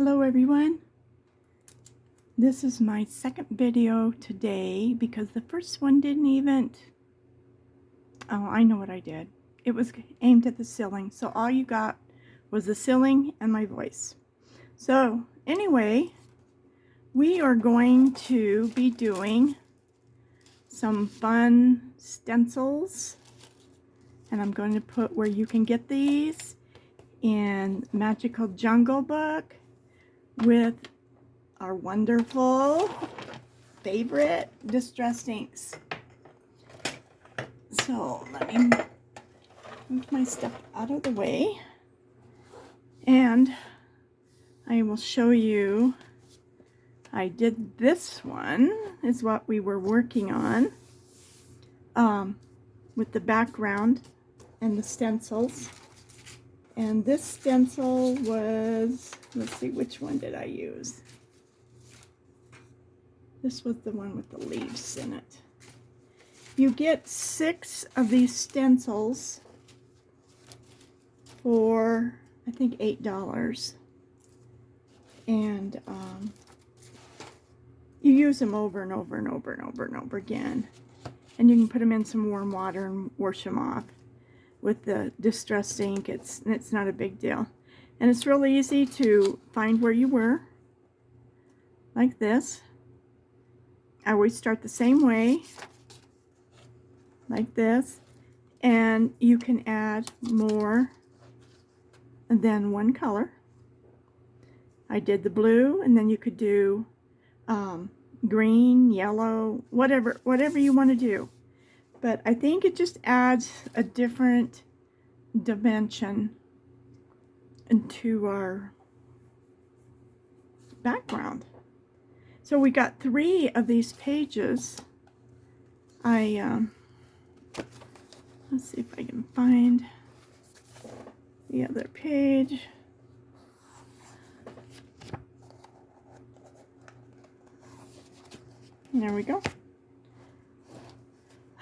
Hello everyone. This is my second video today because the first one didn't even, oh, I know what I did. It was aimed at the ceiling, so all you got was the ceiling and my voice. So anyway, we are going to be doing some fun stencils, and I'm going to put where you can get these in Magical Jungle Book with our wonderful favorite distress inks. So let me move my stuff out of the way, and I will show you. I did this one is what we were working on with the background and the stencils. And this stencil was, let's see, which one did I use? This was the one with the leaves in it. You get 6 of these stencils for, I think, $8. And you use them over and over and over and over and over again. And you can put them in some warm water and wash them off with the distress ink. It's not a big deal. And it's really easy to find where you were, like this. I always start the same way, like this, and you can add more than one color. I did the blue, and then you could do green, yellow, whatever you want to do. But I think it just adds a different dimension into our background. So we got 3 of these pages. Let's see if I can find the other page. There we go.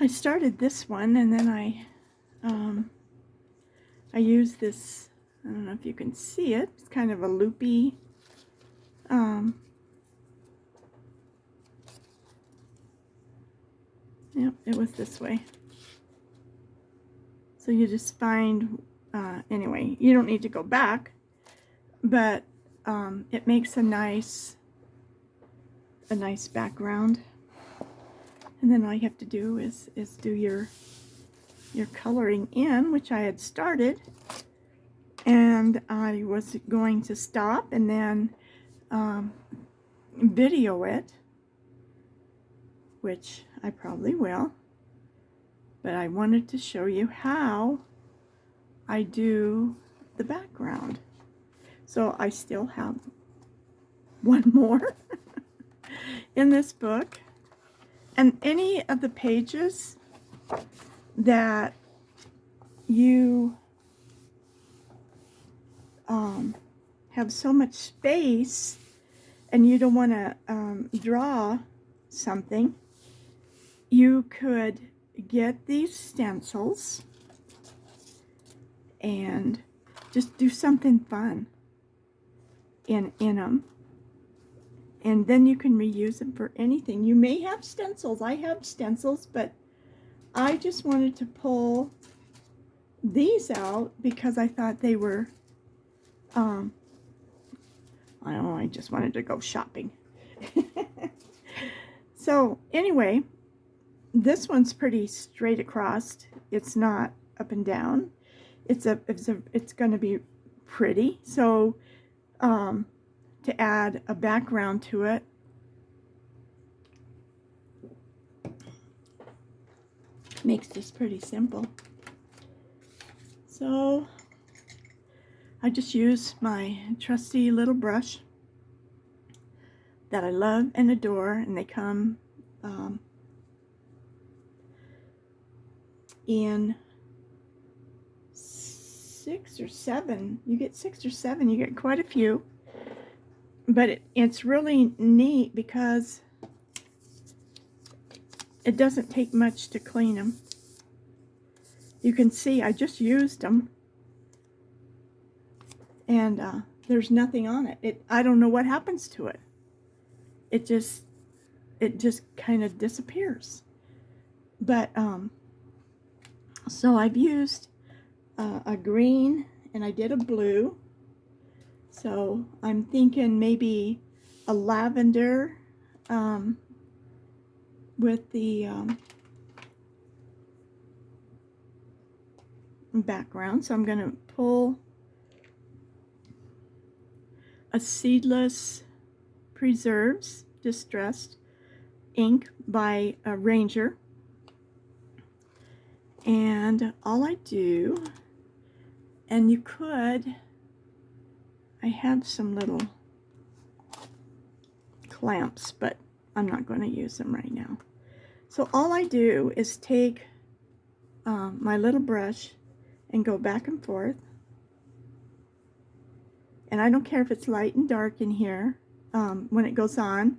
I started this one, and then I used this, I don't know if you can see it, it's kind of a loopy, yep, it was this way. So you just find, anyway, you don't need to go back, but it makes a nice background. And then all you have to do is do your coloring in, which I had started, and I was going to stop and then video it, which I probably will, but I wanted to show you how I do the background. So I still have one more in this book. And any of the pages that you have so much space and you don't want to draw something, you could get these stencils and just do something fun in them. And then you can reuse them for anything. You may have stencils. I have stencils, but I just wanted to pull these out because I thought they were, I don't know, I just wanted to go shopping. So anyway, this one's pretty straight across. It's not up and down. It's going to be pretty. So, to add a background to it, makes this pretty simple. So I just use my trusty little brush that I love and adore, and they come in 6 or 7. You get 6 or 7. You get quite a few. But it's really neat because it doesn't take much to clean them. You can see I just used them, and there's nothing on it. I don't know what happens to it. It just kind of disappears. But so I've used a green, and I did a blue. So I'm thinking maybe a lavender with the background. So I'm going to pull a Seedless Preserves Distressed ink by a Ranger. And all I do, and you could, I have some little clamps, but I'm not going to use them right now. So all I do is take my little brush and go back and forth. And I don't care if it's light and dark in here. When it goes on,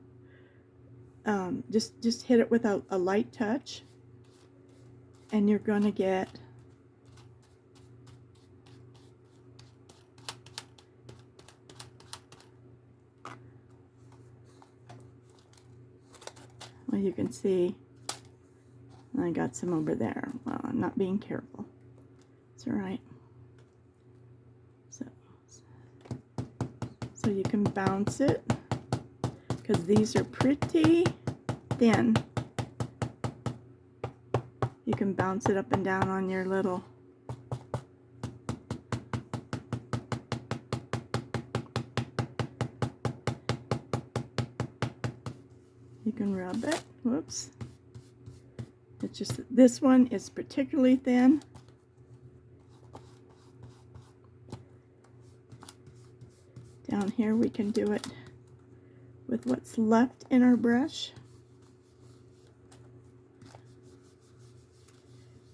just hit it with a light touch, and you're going to get well, you can see I got some over there. Well, I'm not being careful. It's all right. So you can bounce it, because these are pretty thin. You can bounce it up and down on your little you can rub it. Whoops. It's just this one is particularly thin. Down here we can do it with what's left in our brush.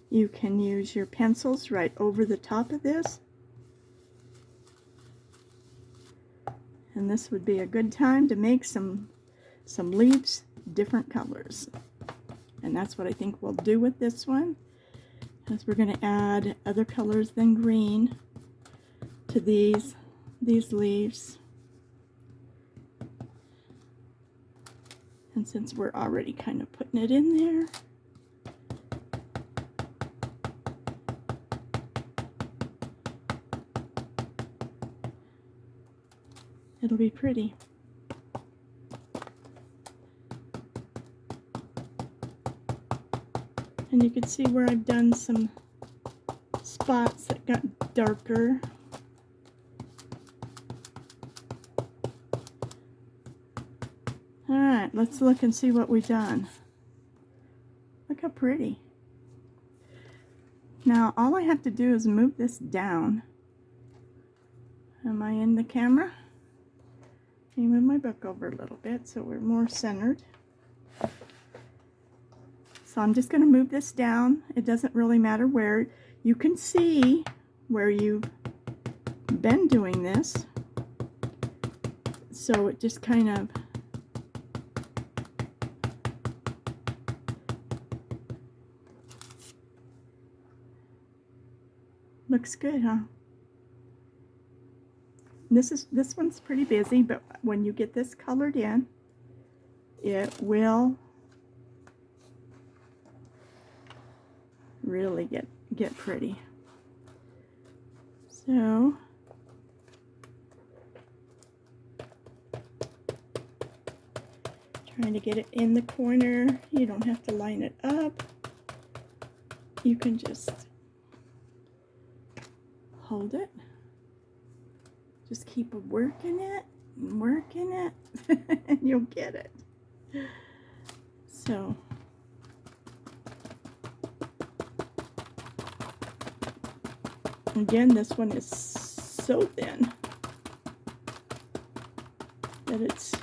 You can use your pencils right over the top of this. And this would be a good time to make some leaves different colors. And that's what I think we'll do with this one, because we're going to add other colors than green to these leaves. And since we're already kind of putting it in there, it'll be pretty. And you can see where I've done some spots that got darker. Alright, let's look and see what we've done. Look how pretty. Now all I have to do is move this down. Am I in the camera? Let me move my book over a little bit so we're more centered. So I'm just going to move this down. It doesn't really matter where. You can see where you've been doing this. So it just kind of looks good, huh? This one's pretty busy, but when you get this colored in, it will really get pretty. So trying to get it in the corner. You don't have to line it up. You can just hold it. Just keep working it and working it and you'll get it. So again, this one is so thin that it's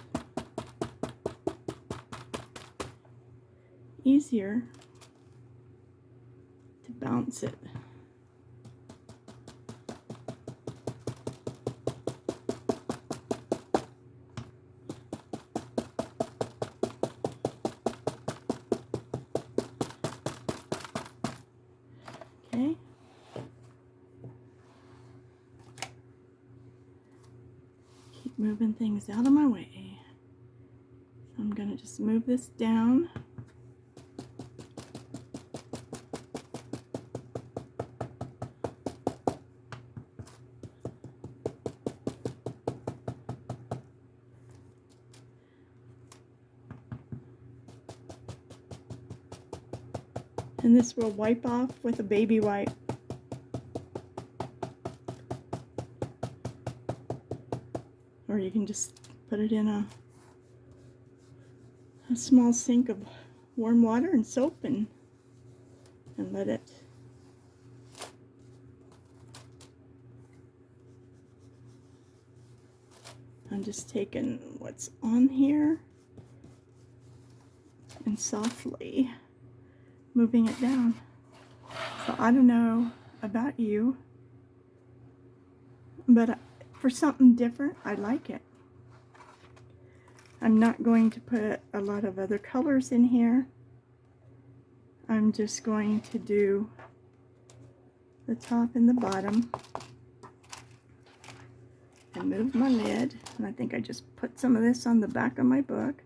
easier to bounce it. Okay. keep moving things out of my way. So I'm going to just move this down. And this will wipe off with a baby wipe. Or you can just put it in a small sink of warm water and soap and let it I'm just taking what's on here and softly moving it down. So I don't know about you, but for something different, I like it. I'm not going to put a lot of other colors in here. I'm just going to do the top and the bottom and move my lid. And I think I just put some of this on the back of my book.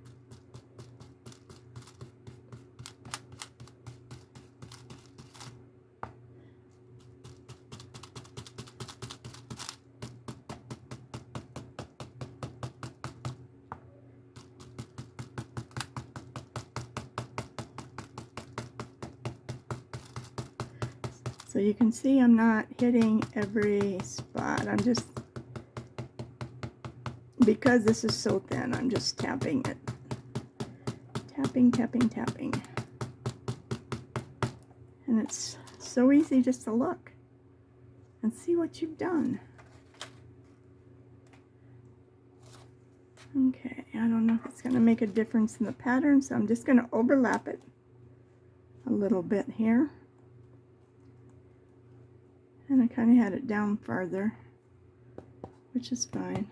So you can see I'm not hitting every spot. I'm just, because this is so thin, I'm just tapping it. Tapping, tapping, tapping. And it's so easy just to look and see what you've done. Okay, I don't know if it's going to make a difference in the pattern, so I'm just going to overlap it a little bit here. And I kind of had it down farther, which is fine.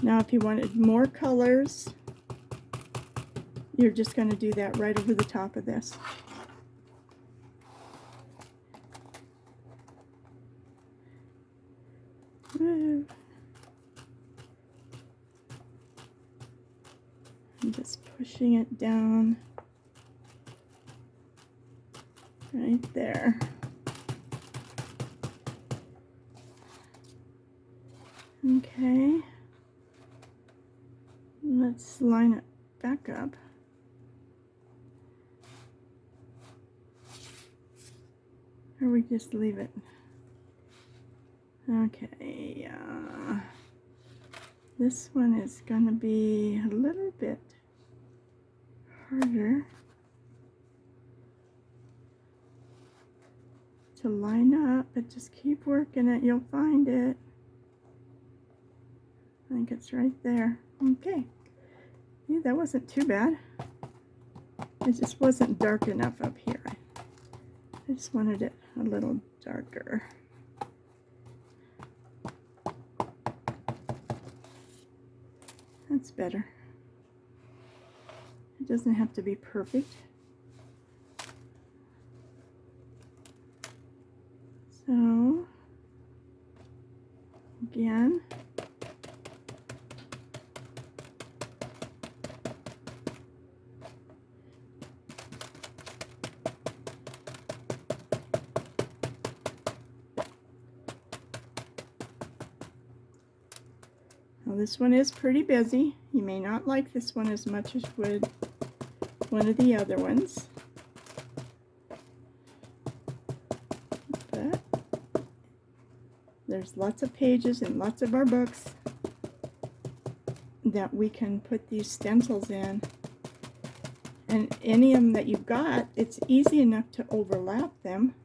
Now if you wanted more colors, you're just going to do that right over the top of this. Woo. I'm just pushing it down right there. Okay. Let's line it back up. Or we just leave it. Okay, this one is going to be a little bit harder to line up, but just keep working it. You'll find it. I think it's right there. Okay. Yeah, that wasn't too bad. It just wasn't dark enough up here. I just wanted it a little darker. That's better. It doesn't have to be perfect. So, again, now this one is pretty busy. You may not like this one as much as would one of the other ones, but there's lots of pages in lots of our books that we can put these stencils in, and any of them that you've got, it's easy enough to overlap them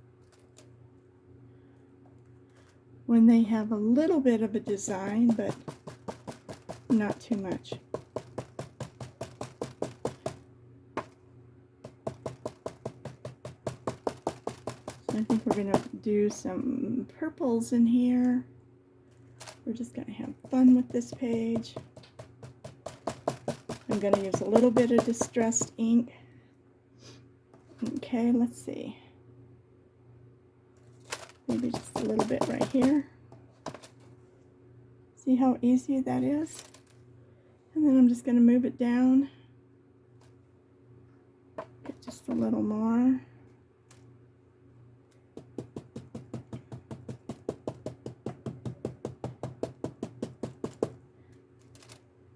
when they have a little bit of a design, but not too much. So I think we're going to do some purples in here. We're just going to have fun with this page. I I'm going to use a little bit of distressed ink. Okay, let's see. Maybe just a little bit right here. See how easy that is? And then I'm just going to move it down. Get just a little more.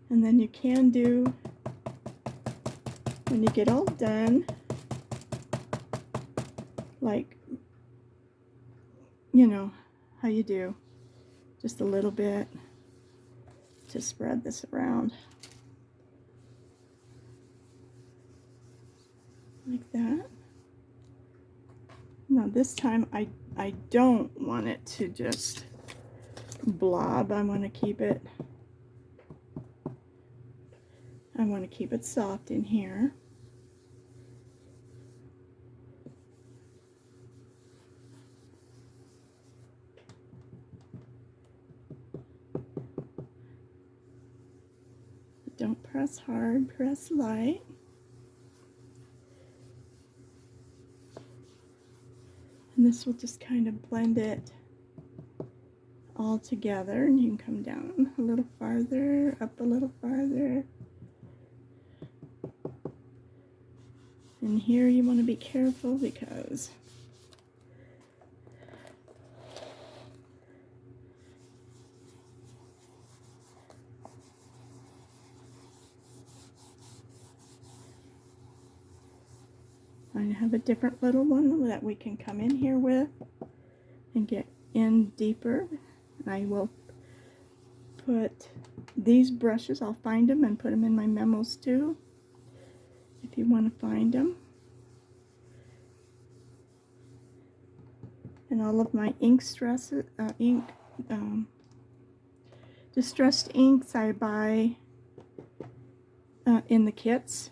And then you can do, when you get all done, like, you know, how you do, just a little bit to spread this around. Like that. Now this time I don't want it to just blob. I want to keep it soft in here. Don't press hard, press light. And this will just kind of blend it all together, and you can come down a little farther, up a little farther. And here you want to be careful because I have a different little one that we can come in here with and get in deeper. And I will put these brushes, I'll find them and put them in my memos too, if you want to find them. And all of my distressed inks I buy in the kits.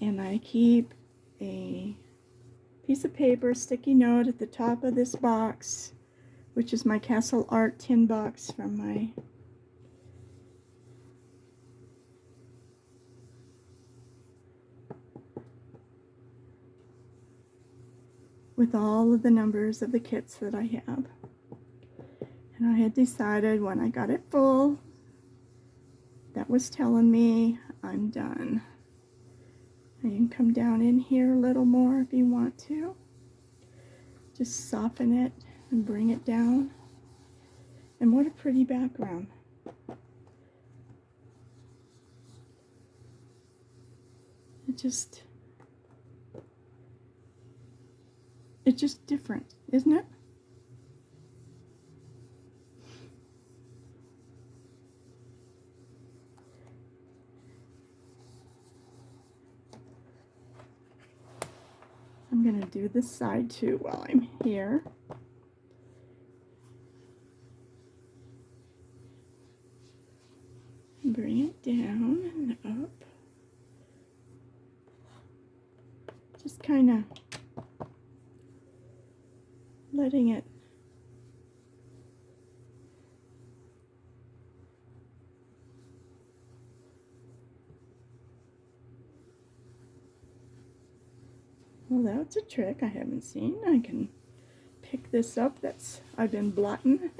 And I keep a piece of paper, sticky note at the top of this box, which is my Castle Art tin box from my with all of the numbers of the kits that I have. And I had decided when I got it full, that was telling me I'm done. And you can come down in here a little more if you want to. Just soften it and bring it down. And what a pretty background. It's just different, isn't it? I'm going to do this side too while I'm here. Bring it down and up. Just kind of letting it well, that's a trick I haven't seen. I can pick this up that's I've been blotting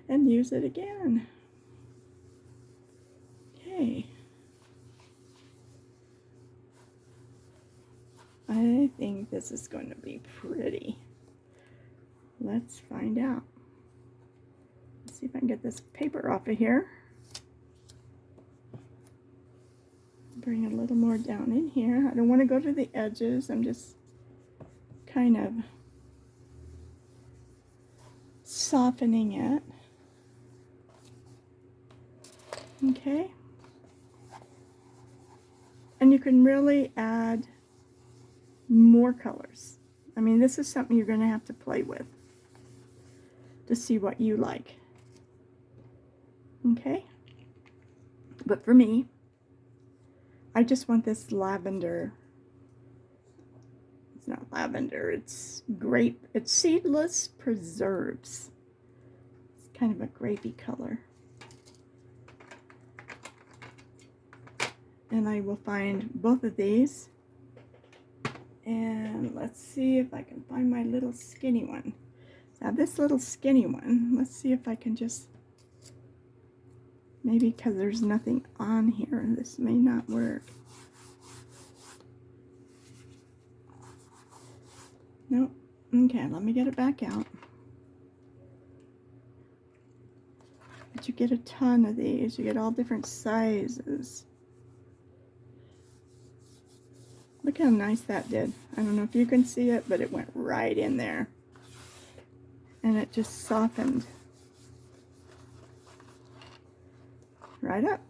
and use it again. Okay. I think this is going to be pretty. Let's find out. Let's see if I can get this paper off of here. Bring a little more down in here. I don't want to go to the edges. I'm just kind of softening it. Okay. And you can really add more colors. I mean, this is something you're going to have to play with to see what you like. Okay? But for me, I just want this lavender. It's not lavender, it's grape. It's seedless preserves. It's kind of a grapey color. And I will find both of these. And let's see if I can find my little skinny one. Now this little skinny one, let's see if I can just, maybe because there's nothing on here, this may not work. Nope. Okay, let me get it back out. But you get a ton of these. You get all different sizes. Look how nice that did. I don't know if you can see it, but it went right in there. And it just softened right up.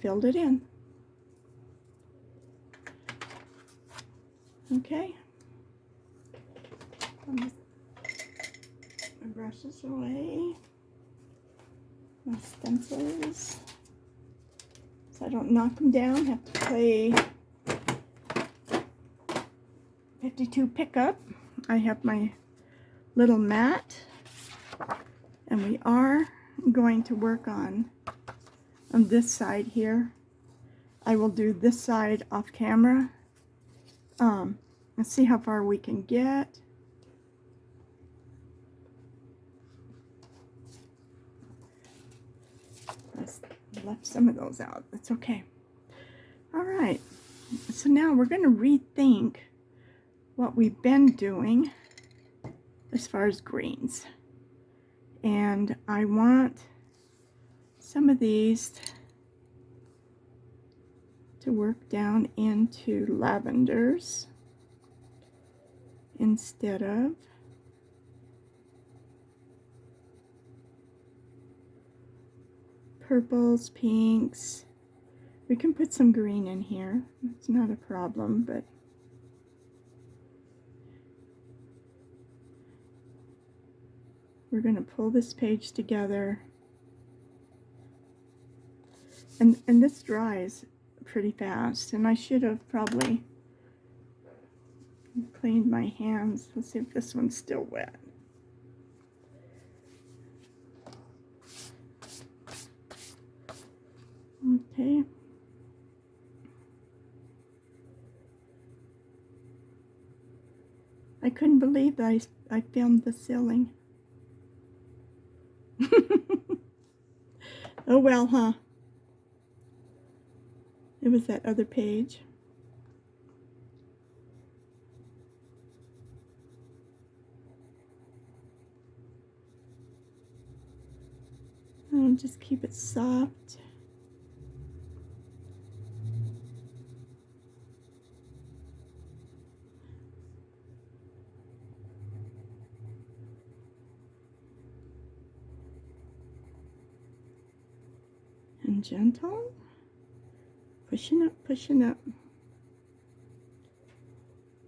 Filled it in. Okay. My brushes away. My stencils. So I don't knock them down. Have to play 52 pickup. I have my little mat. And we are going to work on this side here. I will do this side off camera. Let's see how far we can get. I left some of those out. That's okay. All right. So now we're going to rethink what we've been doing as far as greens. And I want some of these to work down into lavenders instead of purples, pinks. We can put some green in here. It's not a problem, but we're going to pull this page together. And this dries pretty fast, and I should have probably cleaned my hands. Let's see if this one's still wet. Okay. I couldn't believe that I filmed the ceiling. Oh well, huh? It was that other page. I'll just keep it soft. And gentle. Pushing up, pushing up.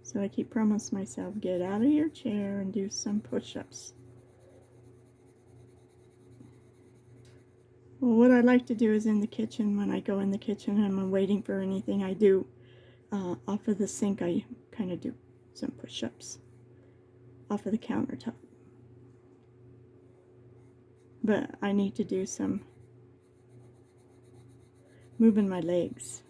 So I keep promising myself, get out of your chair and do some push-ups. Well, what I like to do is in the kitchen, when I go in the kitchen and I'm waiting for anything, I do, off of the sink, I kind of do some push-ups off of the countertop. But I need to do some moving my legs.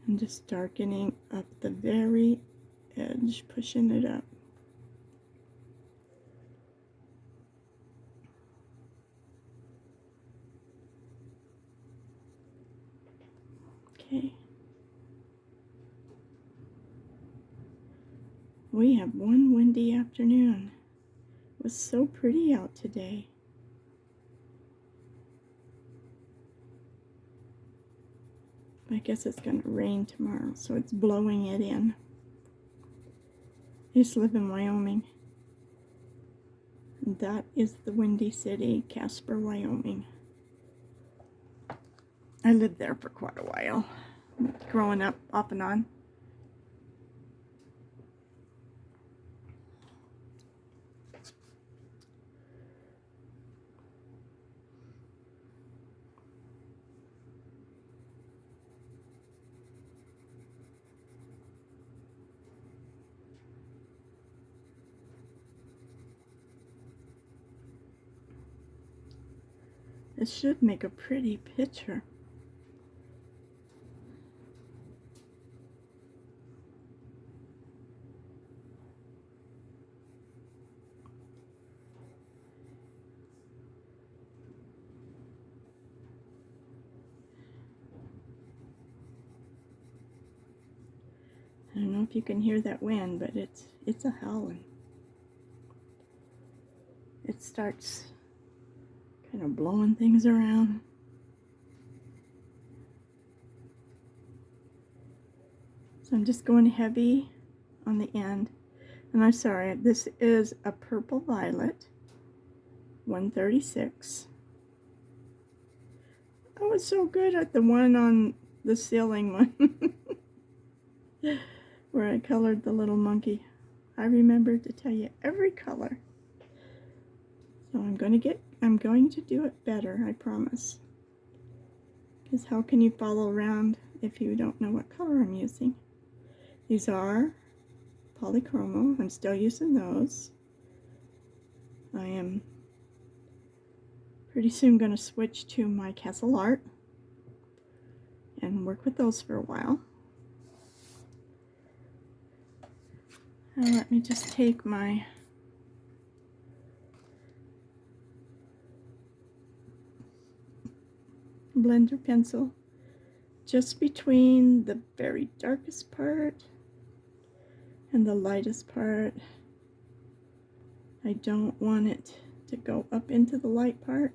And just darkening up the very edge, pushing it up. Okay. We have one windy afternoon. It was so pretty out today. I guess it's going to rain tomorrow, so it's blowing it in. I used to live in Wyoming. And that is the Windy City, Casper, Wyoming. I lived there for quite a while, growing up off and on. It should make a pretty picture. I don't know if you can hear that wind, but it's a howling. It starts kind of blowing things around. So I'm just going heavy on the end. And I'm sorry, this is a purple violet, 136. I was so good at the one on the ceiling one. Where I colored the little monkey. I remembered to tell you every color. So I'm going to do it better, I promise. Because how can you follow around if you don't know what color I'm using? These are polychromo. I'm still using those. I am pretty soon going to switch to my Castle Art and work with those for a while. Now let me just take my blender pencil just between the very darkest part and the lightest part. I don't want it to go up into the light part.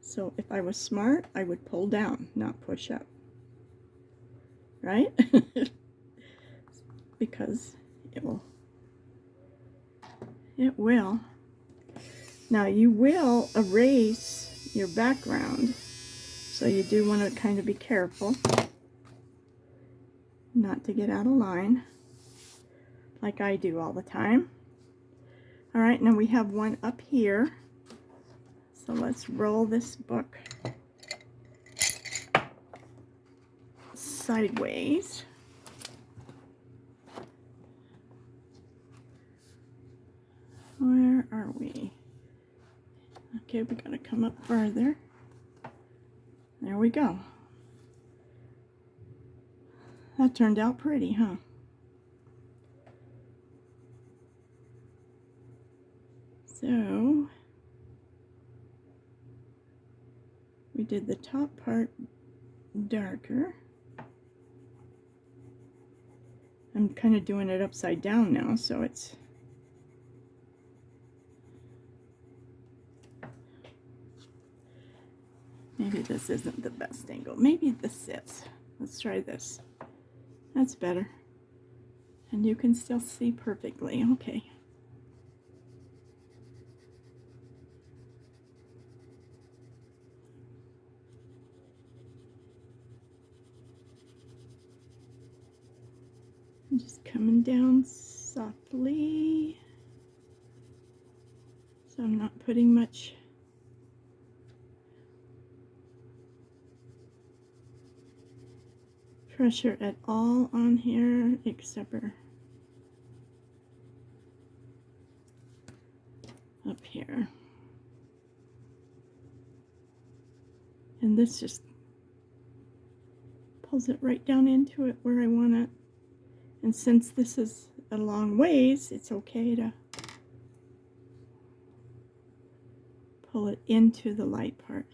So if I was smart, I would pull down, not push up. Right? Because it will. Now you will erase your background, so you do want to kind of be careful not to get out of line like I do all the time. All right, now we have one up here, so let's roll this book sideways. Where are we? Okay, we gotta come up further. There we go. That turned out pretty, huh? So, we did the top part darker. I'm kind of doing it upside down now, so it's maybe this isn't the best angle. Maybe this is. Let's try this. That's better. And you can still see perfectly. Okay. I'm just coming down softly. So I'm not putting much pressure at all on here, except for up here. And this just pulls it right down into it where I want it. And since this is a long ways, it's okay to pull it into the light part.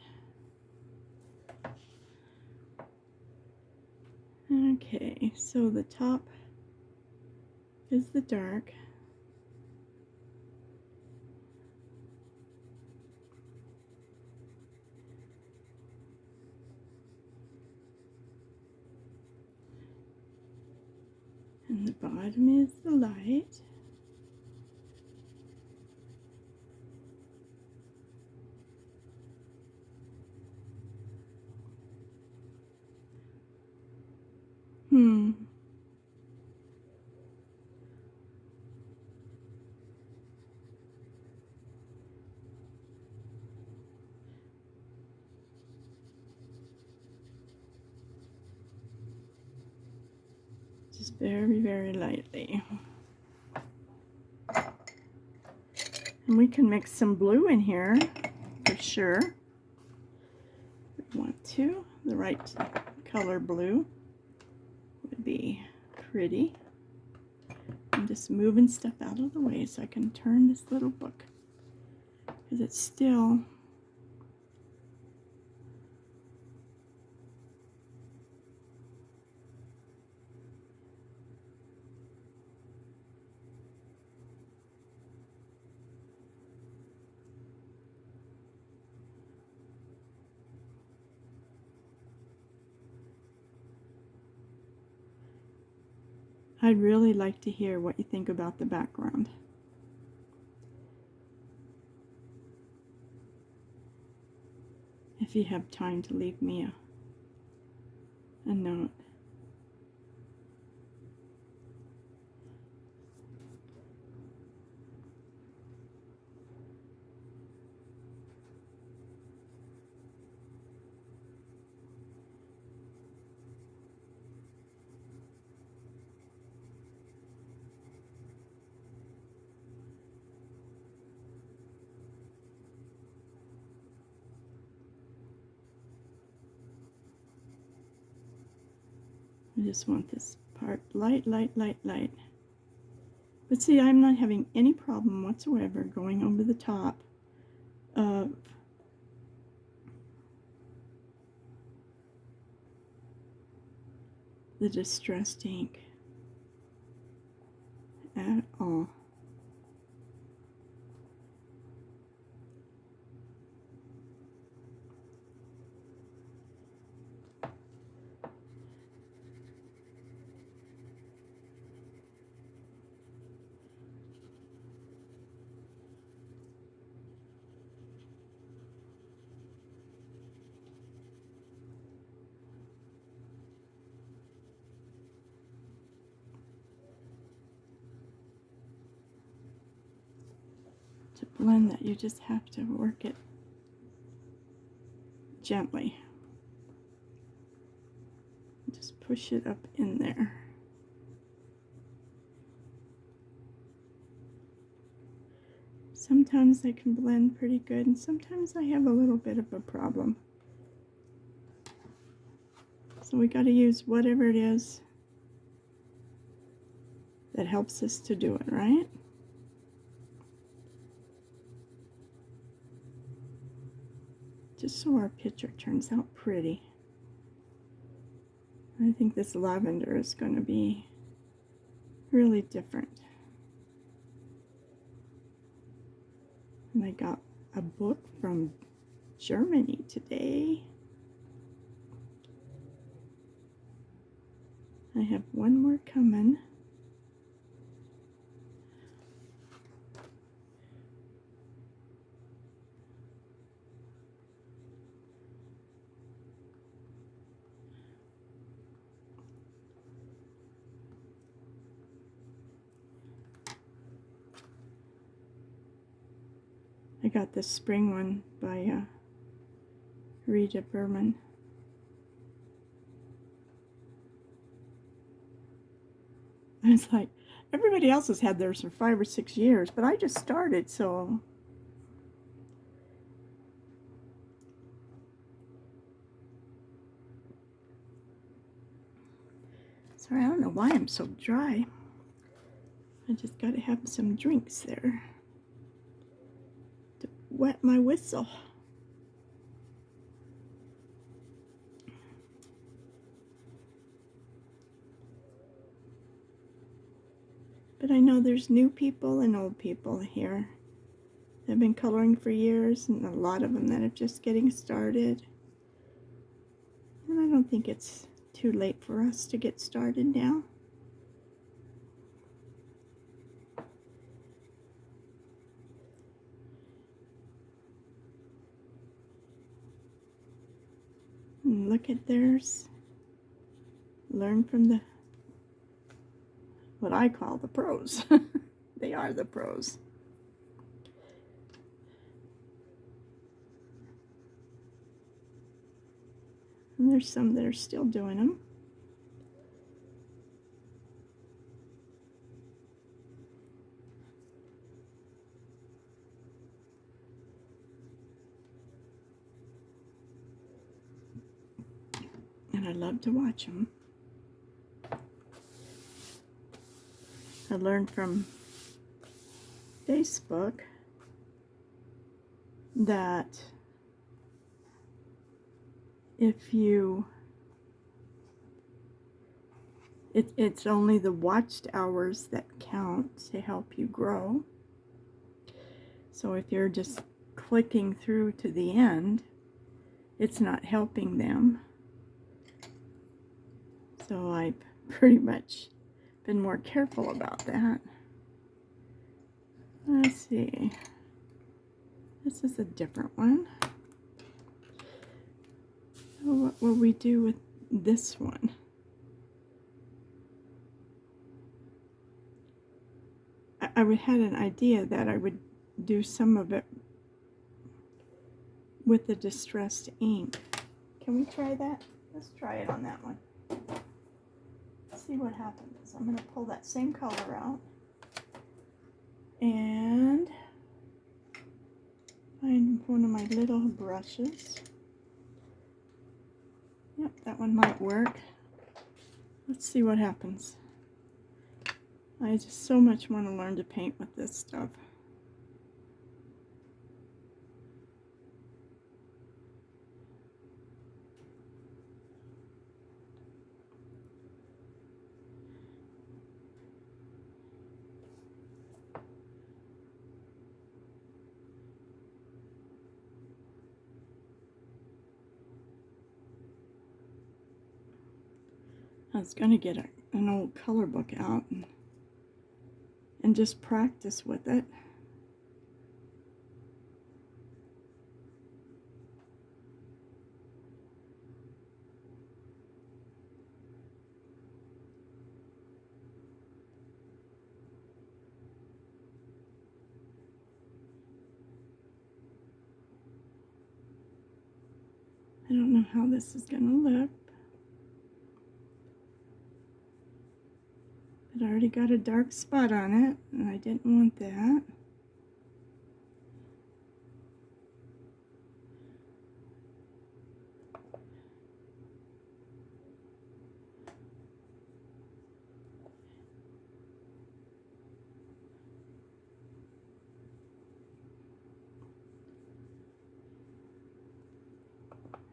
Okay, so the top is the dark. And the bottom is the light. Just very, very lightly. And we can mix some blue in here for sure we want to. The right color blue would be pretty. I'm just moving stuff out of the way so I can turn this little book, because it's still I'd really like to hear what you think about the background. If you have time to leave me a note. I just want this part light, light, light, light. But see, I'm not having any problem whatsoever going over the top of the distressed ink at all. To blend that, you just have to work it gently. Just push it up in there. Sometimes I can blend pretty good, and sometimes I have a little bit of a problem. So we got to use whatever it is that helps us to do it, right? Just so our picture turns out pretty. I think this lavender is going to be really different. And I got a book from Germany today. I have one more coming. I got this spring one by Rita Berman. And it's like, everybody else has had theirs for 5 or 6 years, but I just started, so. Sorry, I don't know why I'm so dry. I just gotta have some drinks there to wet my whistle. But I know there's new people and old people here that have been coloring for years, and a lot of them that are just getting started. And I don't think it's too late for us to get started now. And look at theirs. Learn from what I call the pros. They are the pros. And there's some that are still doing them. I love to watch them. I learned from Facebook that if you it's only the watched hours that count to help you grow. So if you're just clicking through to the end, it's not helping them. So I've pretty much been more careful about that. Let's see. This is a different one. So what will we do with this one? I had an idea that I would do some of it with the distressed ink. Can we try that? Let's try it on that one. See what happens. I'm going to pull that same color out and find one of my little brushes. Yep, that one might work. Let's see what happens. I just so much want to learn to paint with this stuff. I was going to get an old color book out and just practice with it. I don't know how this is going to look, but I already got a dark spot on it, and I didn't want that.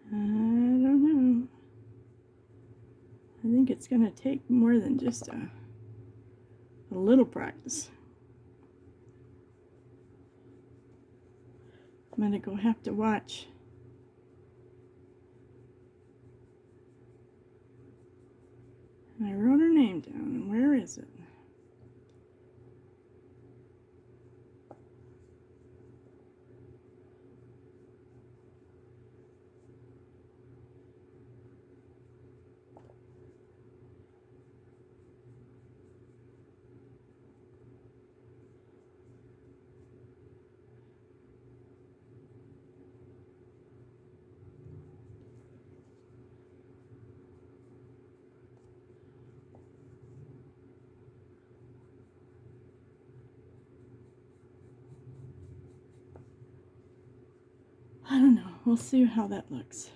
I don't know. I think it's going to take more than just a little practice. I'm going to go have to watch. And I wrote her name down. Where is it? I don't know. We'll see how that looks.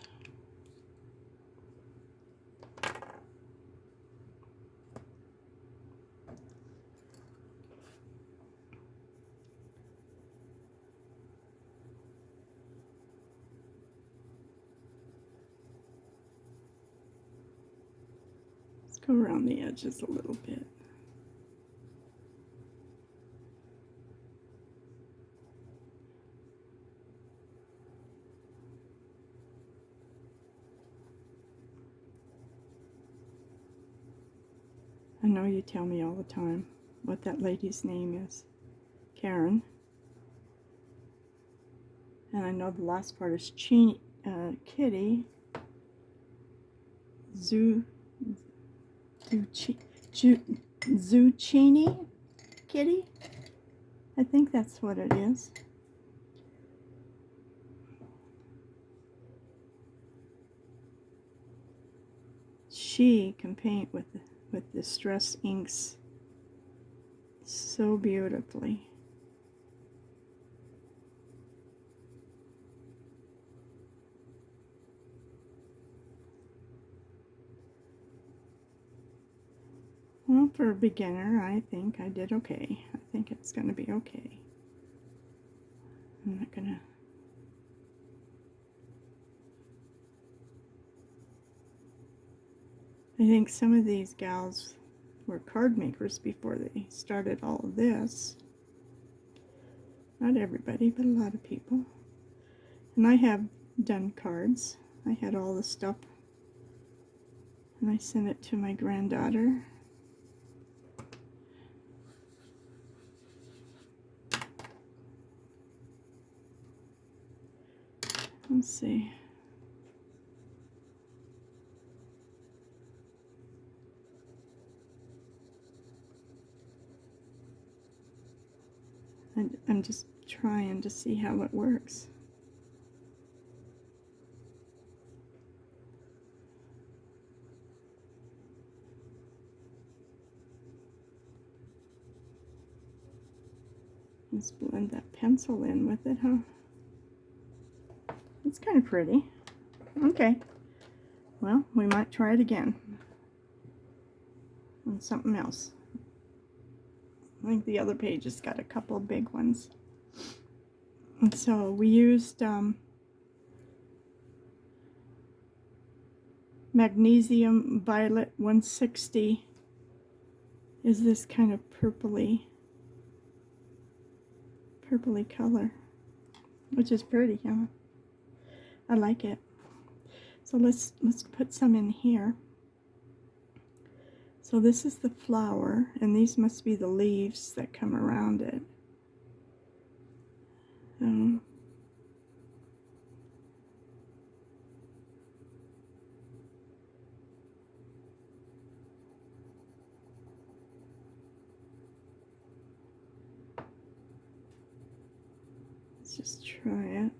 Let's go around the edges a little bit. I know you tell me all the time what that lady's name is. Karen. And I know the last part is Kitty. Zucchini? Kitty? I think that's what it is. She can paint with distress inks so beautifully. Well, for a beginner, I think I did okay. I think it's going to be okay. I'm not going to... I think some of these gals were card makers before they started all of this. Not everybody, but a lot of people. And I have done cards. I had all the stuff, and I sent it to my granddaughter. Let's see. I'm just trying to see how it works. Let's blend that pencil in with it, huh? It's kind of pretty. Okay. Well, we might try it again on something else. I think the other page has got a couple of big ones. And so we used Magnesium Violet 160 is this kind of purpley color, which is pretty, huh? I like it. So let's put some in here. So this is the flower, and these must be the leaves that come around it. Let's just try it.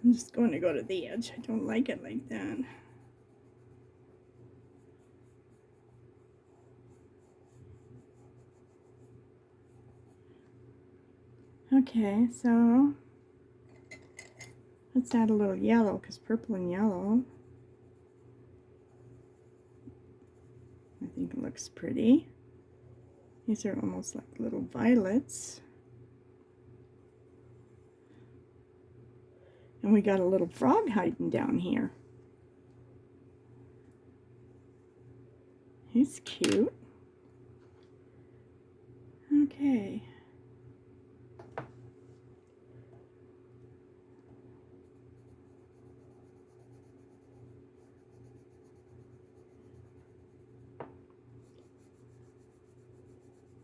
I'm just going to go to the edge. I don't like it like that. Okay, so let's add a little yellow, because purple and yellow, I think it looks pretty. These are almost like little violets. And we got a little frog hiding down here. He's cute. Okay.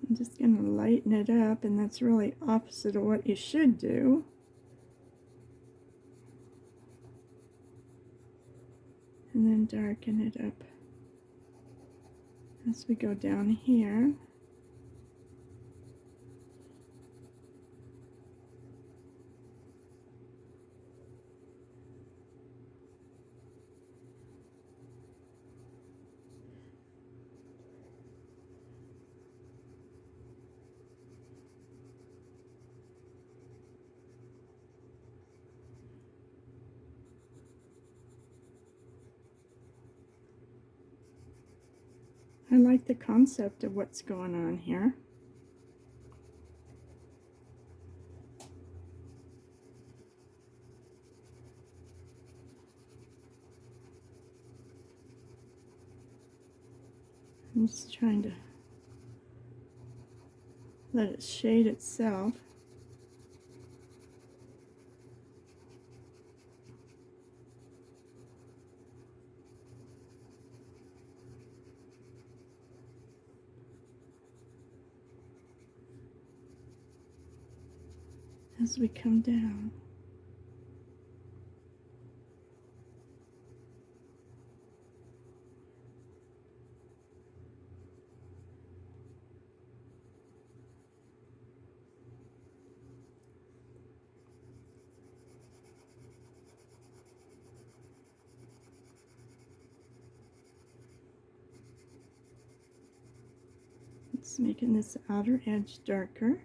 I'm just going to lighten it up, and that's really opposite of what you should do. And then darken it up as we go down here. I like the concept of what's going on here. I'm just trying to let it shade itself. As we come down. making this outer edge darker.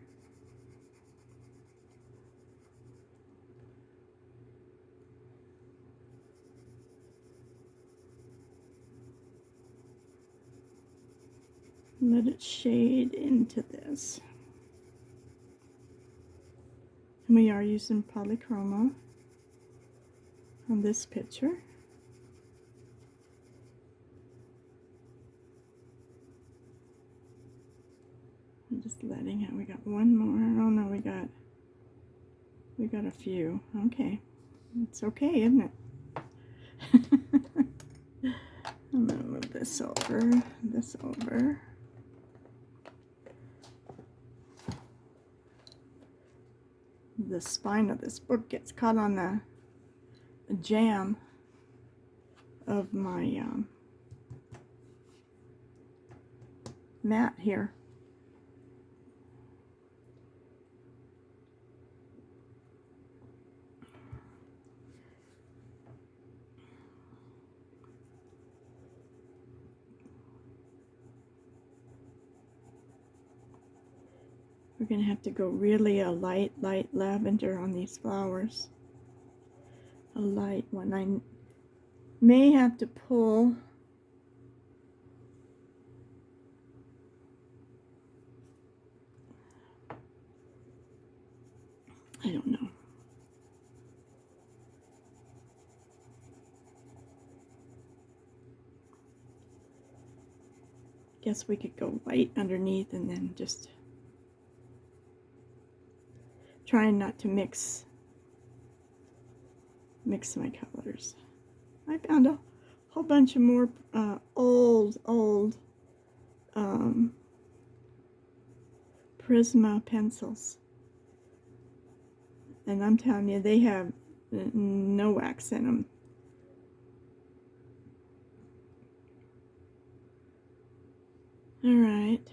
Let it shade into this. And we are using polychroma on this picture. I'm just letting it. We got one more. Oh no, we got a few. Okay. It's okay, isn't it? I'm gonna move this over, this over. The spine of this book gets caught on the jam of my mat here. We're going to have to go really a light lavender on these flowers. A light one. I may have to pull I don't know. Guess we could go white underneath and then just trying not to mix my colors. I found a whole bunch of more old Prisma pencils, and I'm telling you, they have no wax in them. All right.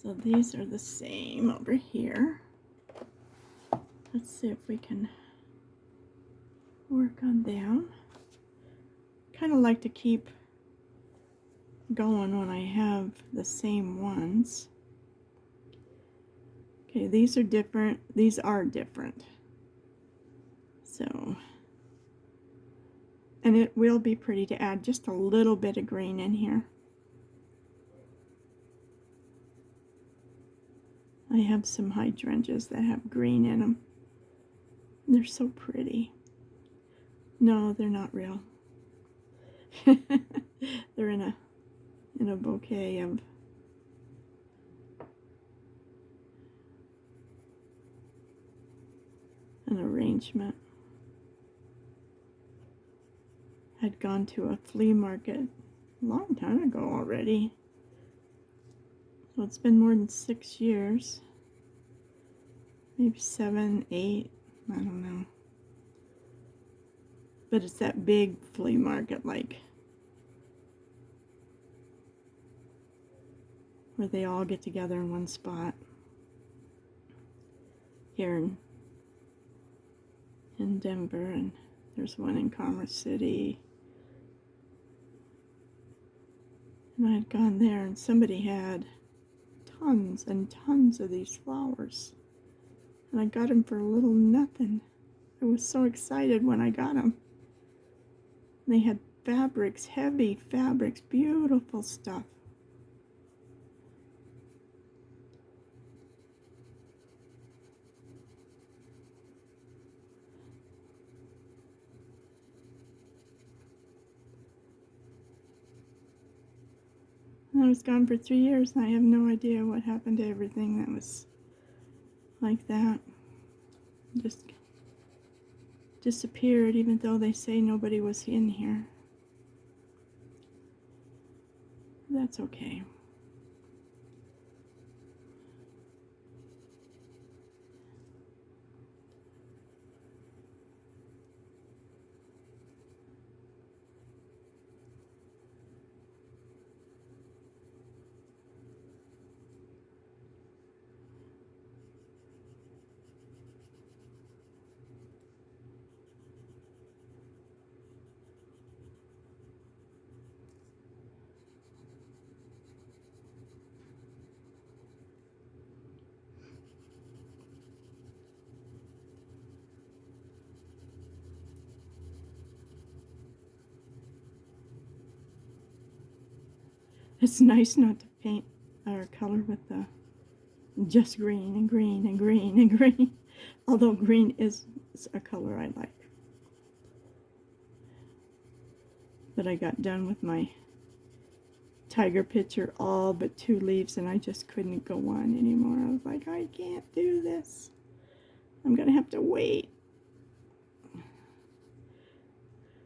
So these are the same over here. Let's see if we can work on them. Kind of like to keep going when I have the same ones. Okay, these are different. These are different. So, and it will be pretty to add just a little bit of green in here. I have some hydrangeas that have green in them. They're so pretty. No, they're not real. They're in a bouquet of an arrangement. I'd gone to a flea market a long time ago already. So it's been more than 6 years. Maybe 7, 8, I don't know. But it's that big flea market, like, where they all get together in one spot. Here in Denver, and there's one in Commerce City. And I had gone there, and somebody had tons and tons of these flowers. And I got them for a little nothing. I was so excited when I got them. They had fabrics, heavy fabrics, beautiful stuff. And I was gone for 3 years, and I have no idea what happened to everything that was like that. Just disappeared, even though they say nobody was in here. That's okay. It's nice not to paint or color with the just green and green and green and green. Although green is a color I like. But I got done with my tiger picture, all but 2 leaves, and I just couldn't go on anymore. I was like, I can't do this. I'm gonna have to wait.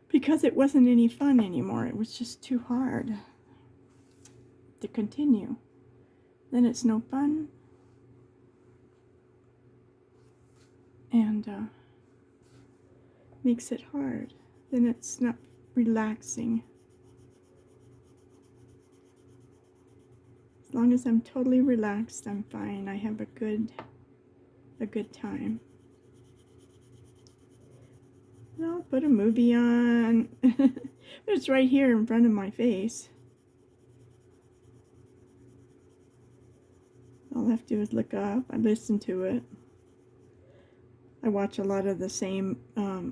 Because it wasn't any fun anymore. It was just too hard to continue. Then it's no fun. And makes it hard. Then it's not relaxing. As long as I'm totally relaxed, I'm fine. I have a good time. I'll put a movie on. It's right here in front of my face. All I have to do is look up. I listen to it. I watch a lot of the same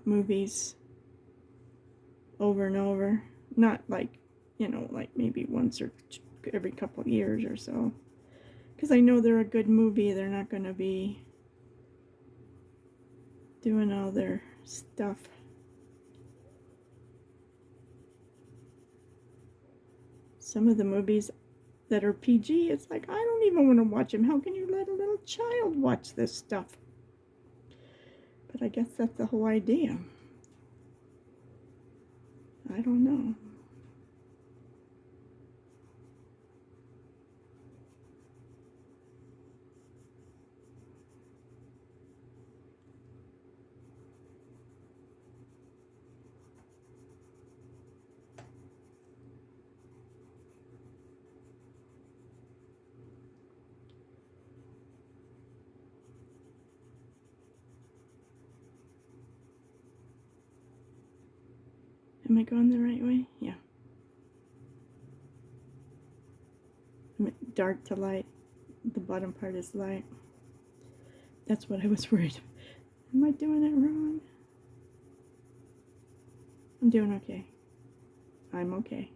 movies over and over. Not like, you know, like maybe once or every couple of years or so. Because I know they're a good movie. They're not going to be doing all their stuff. Some of the movies that are PG, it's like, I don't even want to watch them. How can you let a little child watch this stuff? But I guess that's the whole idea. I don't know. Am I going the right way? Yeah. Dark to light. The bottom part is light. That's what I was worried. Am I doing it wrong? I'm doing okay. I'm okay.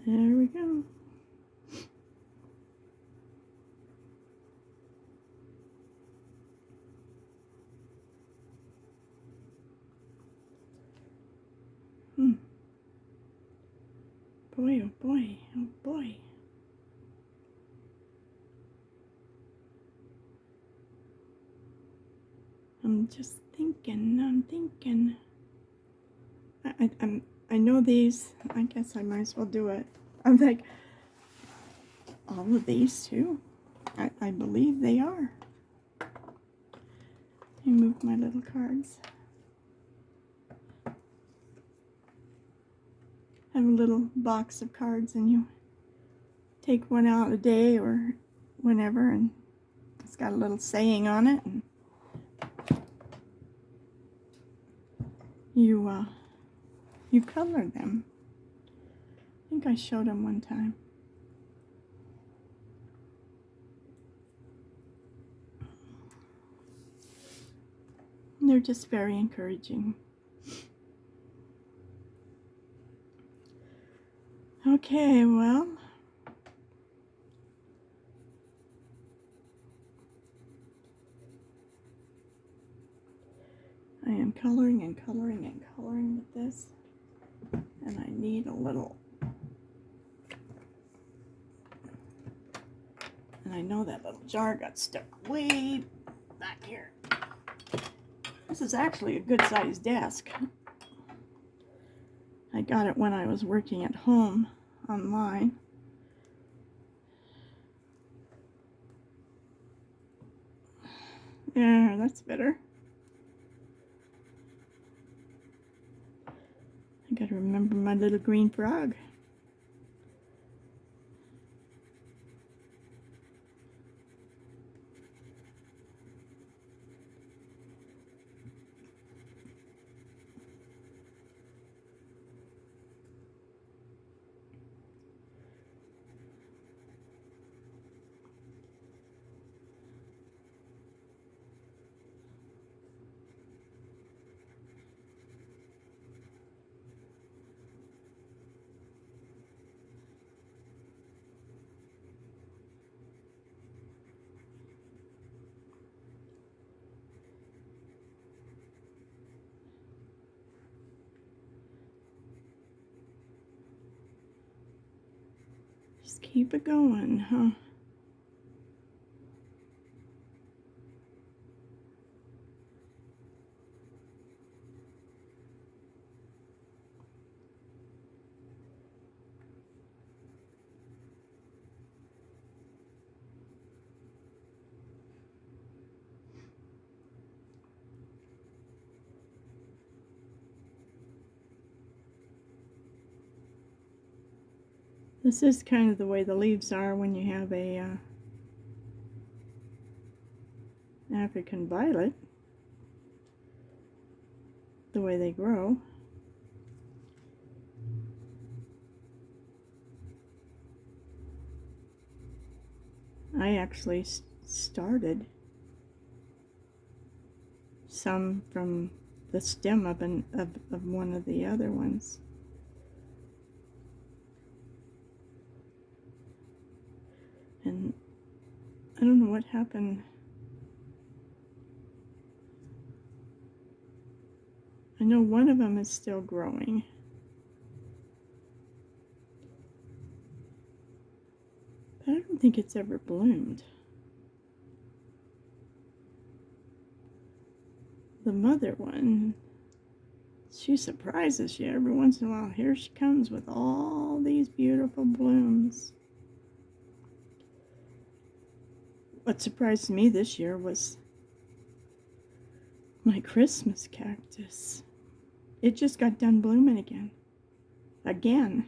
There we go. Boy, oh boy, oh boy. I'm just thinking. I know these. I guess I might as well do it. I'm like, all of these too? I believe they are. Let me move my little cards. I have a little box of cards, and you take one out a day or whenever, and it's got a little saying on it, and you color them. I think I showed them one time. And they're just very encouraging. Okay, well, I am coloring and coloring and coloring with this, and I need a little, and I know that little jar got stuck way back here. This is actually a good sized desk. I got it when I was working at home online. Yeah, that's better. I gotta remember my little green frog. Just keep it going, huh? This is kind of the way the leaves are when you have a African violet, the way they grow. I actually started some from the stem of one of the other ones. And I don't know what happened. I know one of them is still growing. But I don't think it's ever bloomed. The mother one, she surprises you every once in a while. Here she comes with all these beautiful blooms. What surprised me this year was my Christmas cactus. It just got done blooming again.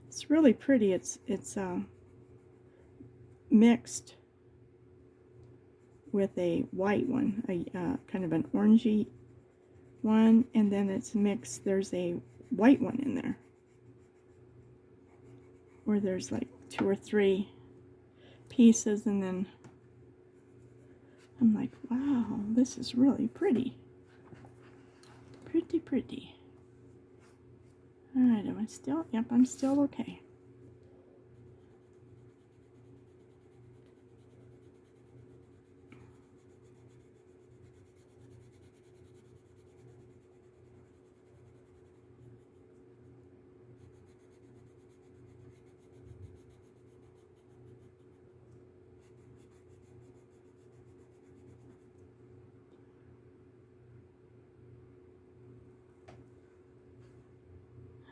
It's really pretty. It's mixed with a white one, a kind of an orangey one, and then it's mixed. There's a white one in there, where there's like 2 or 3 pieces, and then I'm like, wow, this is really pretty. Pretty. Alright, am I still? Yep, I'm still okay.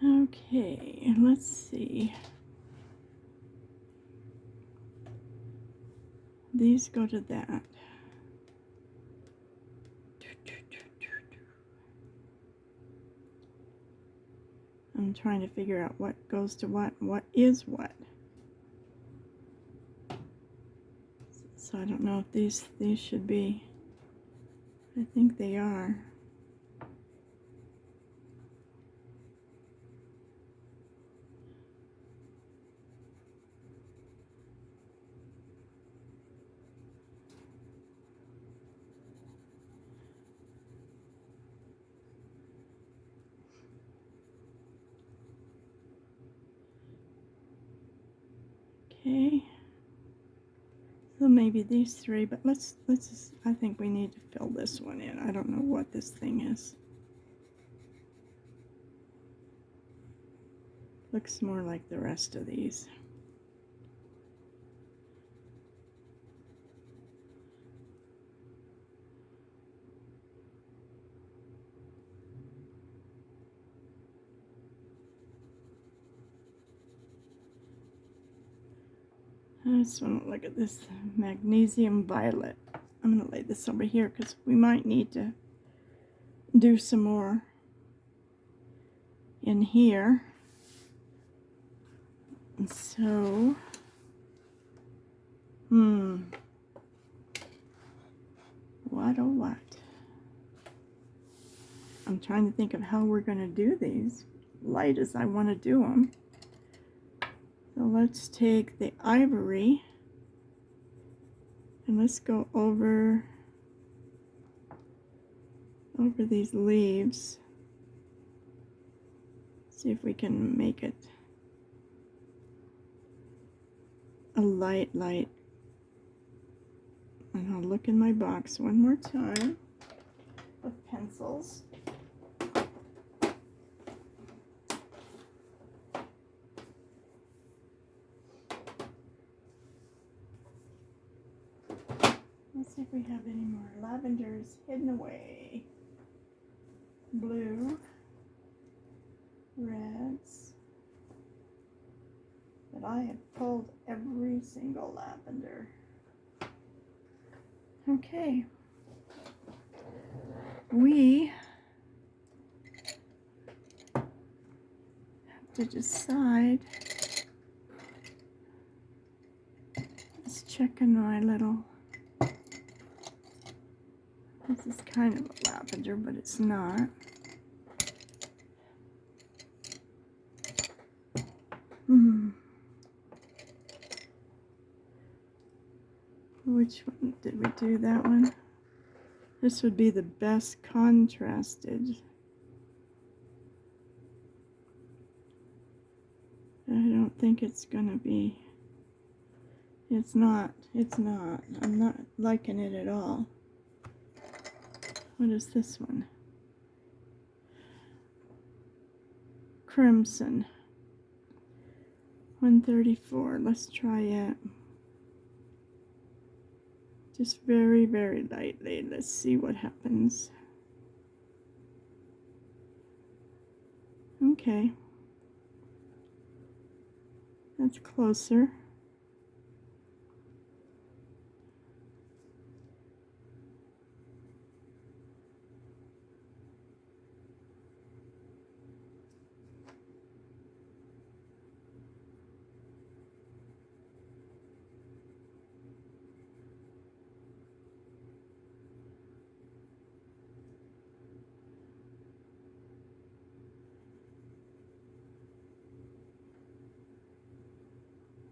Okay, let's see. These go to that. I'm trying to figure out what goes to what and what is what. So I don't know if these should be. I think they are. Okay, so maybe these 3, but let's just, I think we need to fill this one in. I don't know what this thing is. Looks more like the rest of these. I just want to look at this magnesium violet. I'm going to lay this over here because we might need to do some more in here. And so, what oh what? I'm trying to think of how we're going to do these light as I want to do them. So let's take the ivory and let's go over these leaves. See if we can make it a light. And I'll look in my box one more time with pencils. Let's see if we have any more lavenders hidden away. Blue, reds. But I have pulled every single lavender. Okay. We have to decide. Let's check in my little. This is kind of a lavender, but it's not. Which one did we do? That one? This would be the best contrasted. I don't think it's gonna be. It's not. I'm not liking it at all. What is this one? Crimson. 134. Let's try it. Just very, very lightly. Let's see what happens. Okay. That's closer.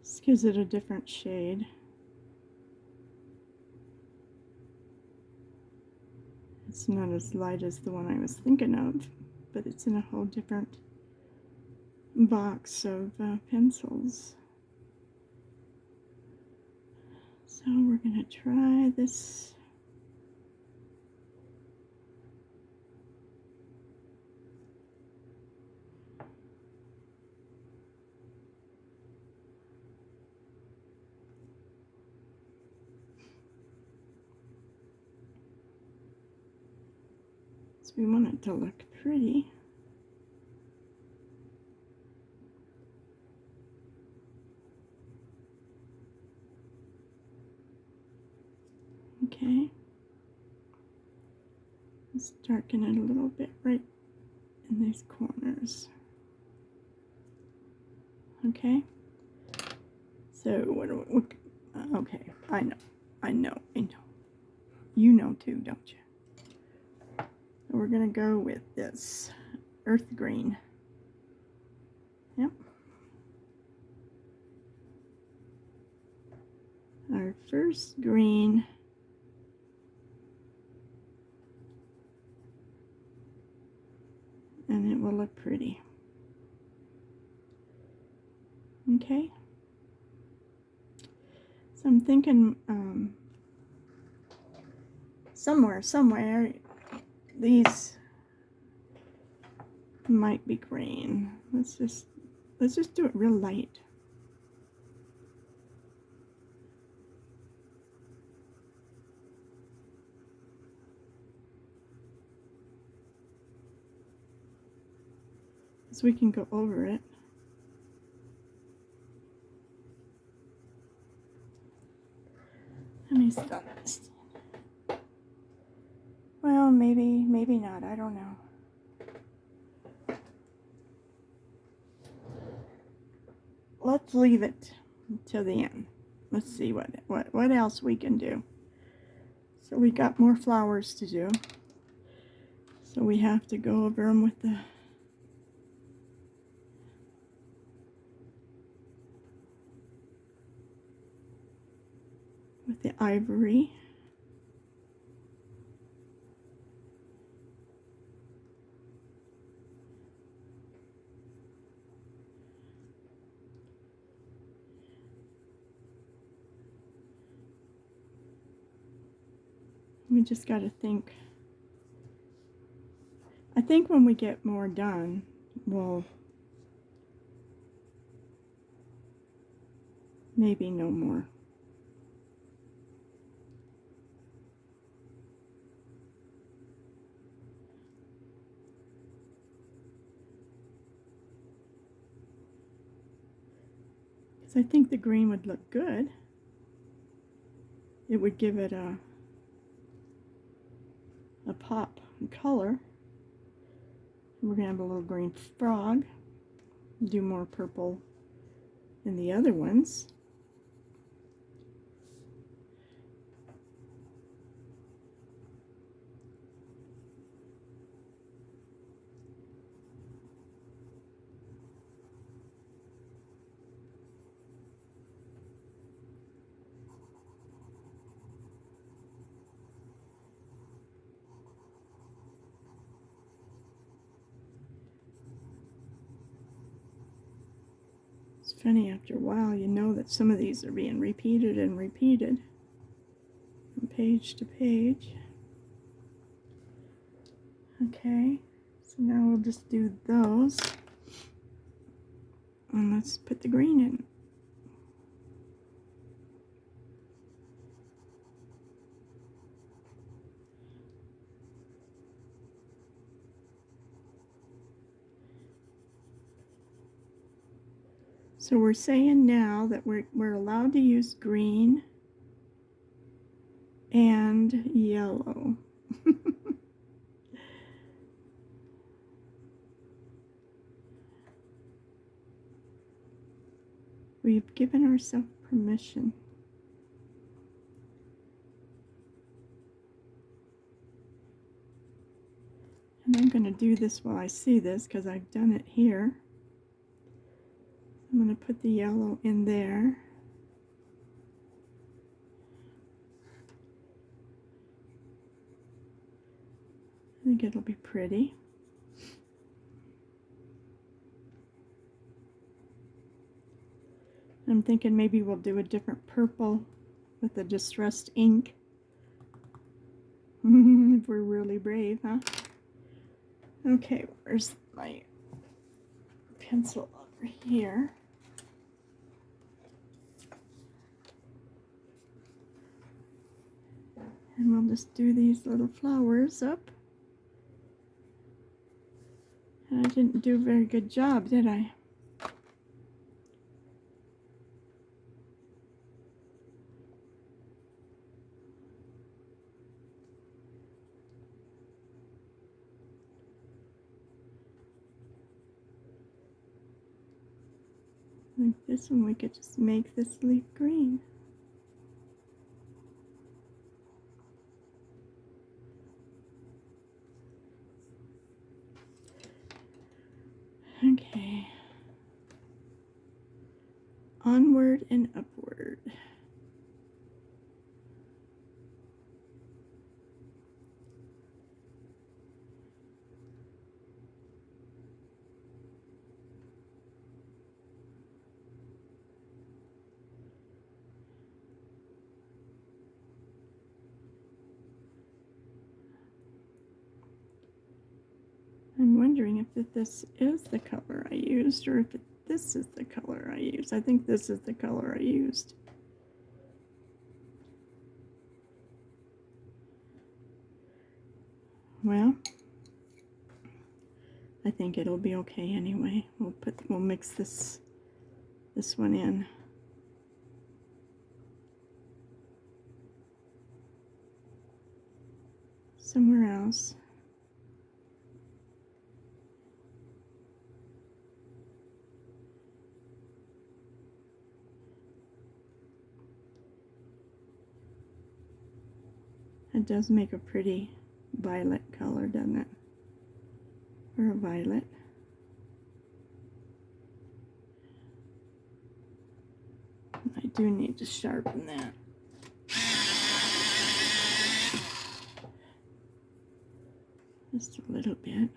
This gives it a different shade. It's not as light as the one I was thinking of, but it's in a whole different box of pencils. So we're going to try this. So we want it to look pretty. Okay. Let's darken it a little bit right in these corners. Okay. So what do we, okay, I know. You know too, don't you? So we're gonna go with this earth green. Yep. Our first green. And it will look pretty. Okay. So I'm thinking somewhere these might be green. Let's just do it real light. So we can go over it. Let me stop this. Well, maybe not. I don't know. Let's leave it till the end. Let's see what else we can do. So we got more flowers to do. So we have to go over them with the ivory. We just got to think. I think when we get more done, we'll maybe no more. Because I think the green would look good. It would give it a pop in color. We're going to have a little green frog. Do more purple in the other ones. It's funny, after a while you know that some of these are being repeated and repeated from page to page. Okay, so now we'll just do those. And let's put the green in. So we're saying now that we're allowed to use green and yellow. We've given ourselves permission. And I'm going to do this while I see this because I've done it here. I'm going to put the yellow in there. I think it'll be pretty. I'm thinking maybe we'll do a different purple with the distressed ink. If we're really brave, huh? Okay, where's my pencil over here? And we'll just do these little flowers up. And I didn't do a very good job, did I? Like this one, we could just make this leaf green. Okay. Onward and upward. I'm wondering if this is the color I used or if this is the color I used. I think this is the color I used. Well, I think it'll be okay anyway. We'll mix this one in. somewhere else. It does make a pretty violet color, doesn't it? Or a violet. I do need to sharpen that. Just a little bit.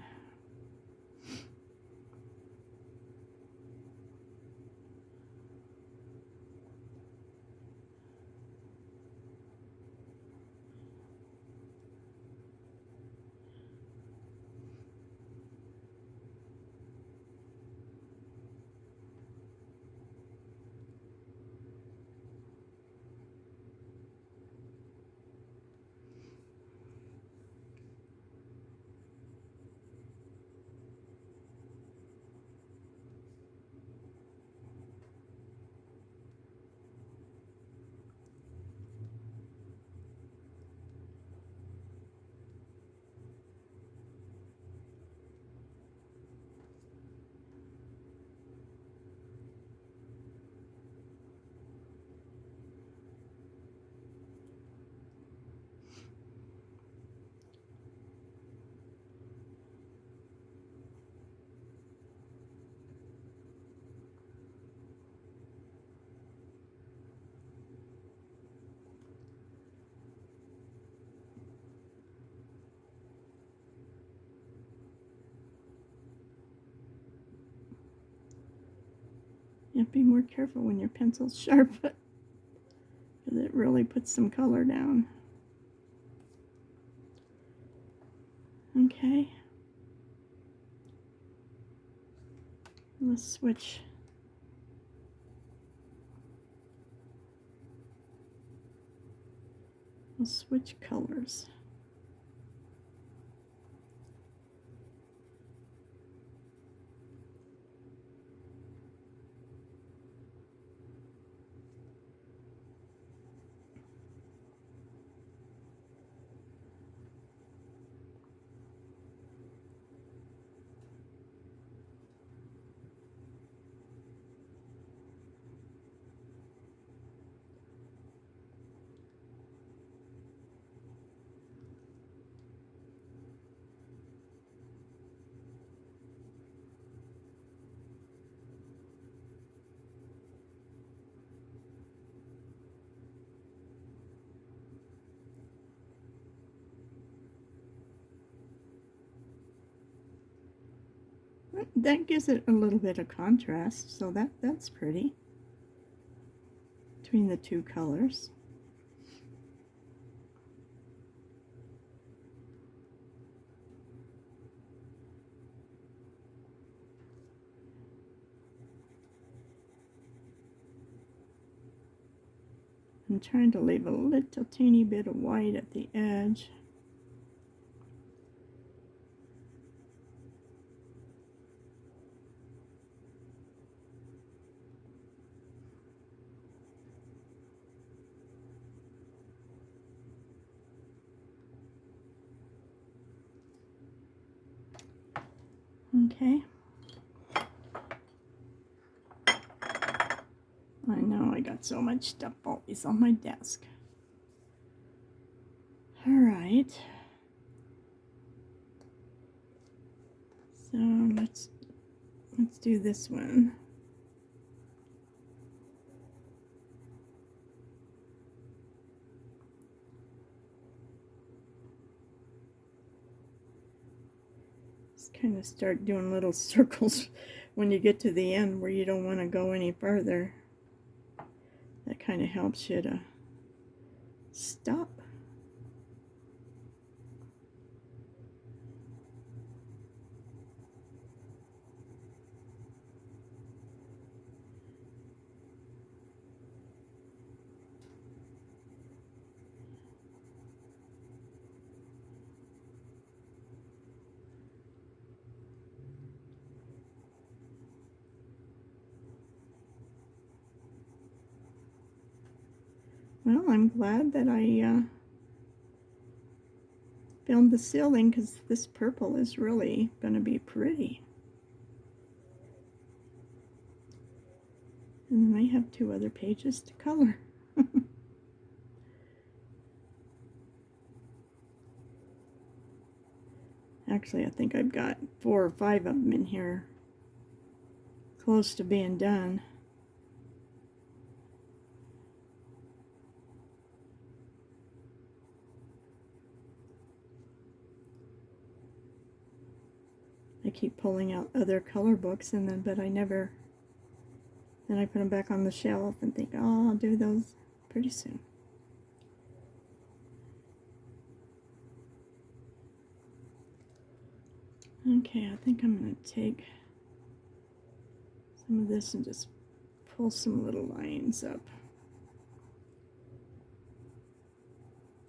Yeah, be more careful when your pencil's sharp, because it really puts some color down. Okay. Let's switch. We'll switch colors. That gives it a little bit of contrast, so that's pretty between the two colors. I'm trying to leave a little teeny bit of white at the edge. Okay. I know I got so much stuff always on my desk. All right. So let's do this one. Just kind of start doing little circles when you get to the end where you don't want to go any further. That kind of helps you to stop. Well, I'm glad that I filmed the ceiling because this purple is really going to be pretty. And then I have 2 other pages to color. Actually, I think I've got 4 or 5 of them in here, close to being done. I keep pulling out other color books, and then, but I never, then I put them back on the shelf and think, oh, I'll do those pretty soon. Okay, I think I'm going to take some of this and just pull some little lines up.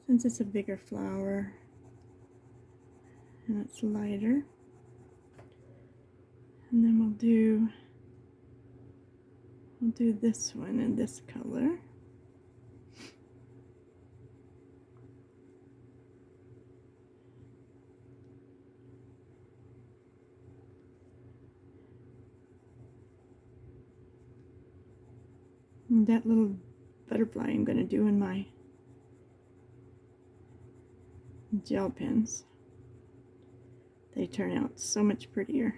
Since it's a bigger flower and it's lighter. And then we'll do this one in this color. And that little butterfly I'm going to do in my gel pens. They turn out so much prettier.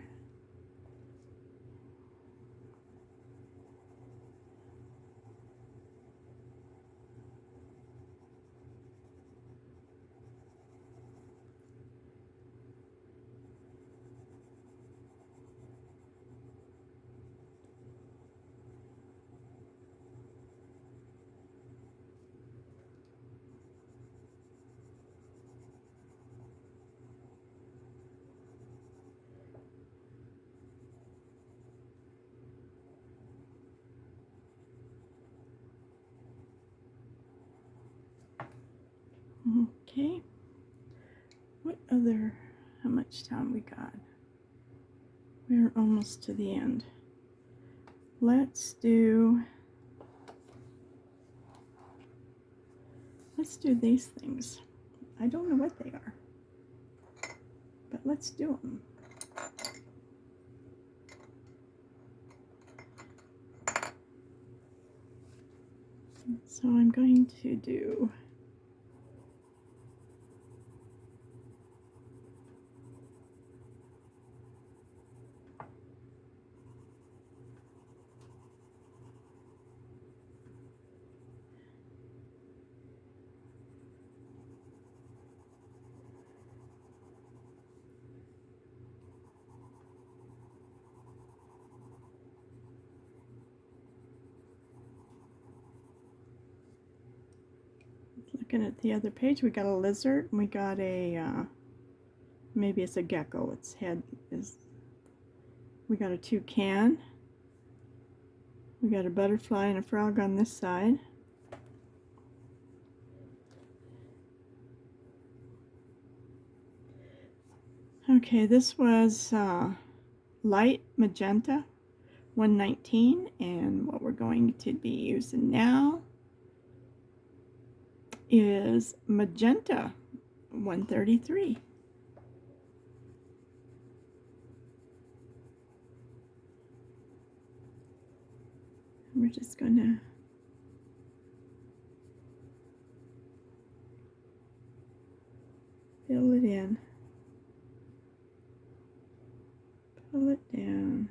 Okay, what other, how much time we got? We're almost to the end. Let's do these things. I don't know what they are, but let's do them. So I'm going to do looking at the other page. We got a lizard and we got a maybe it's a gecko. Its head is, we got a toucan. We got a butterfly and a frog on this side. Okay, this was light magenta 119, and what we're going to be using now is magenta 133. We're just going to fill it in, pull it down.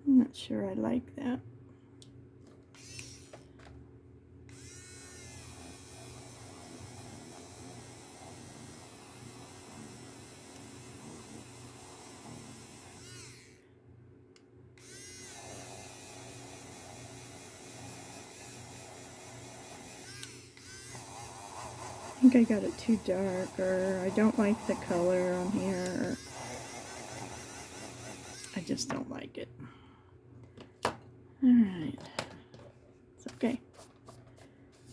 I'm not sure I like that. think I got it too dark, or I don't like the color on here, or I just don't like it. Alright. It's okay.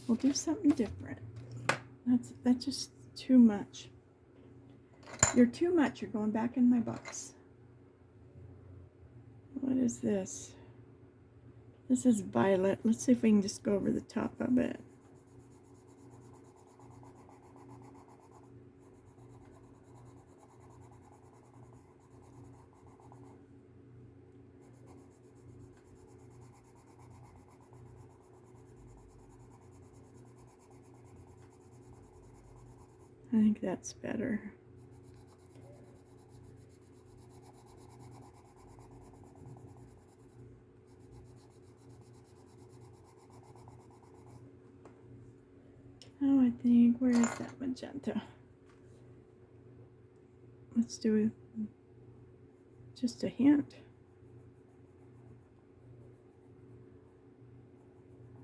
We'll do something different. That's just too much. You're too much. You're going back in my box. What is this? This is violet. Let's see if we can just go over the top of it. I think that's better. Oh, I think, where is that magenta? Let's do just a hint.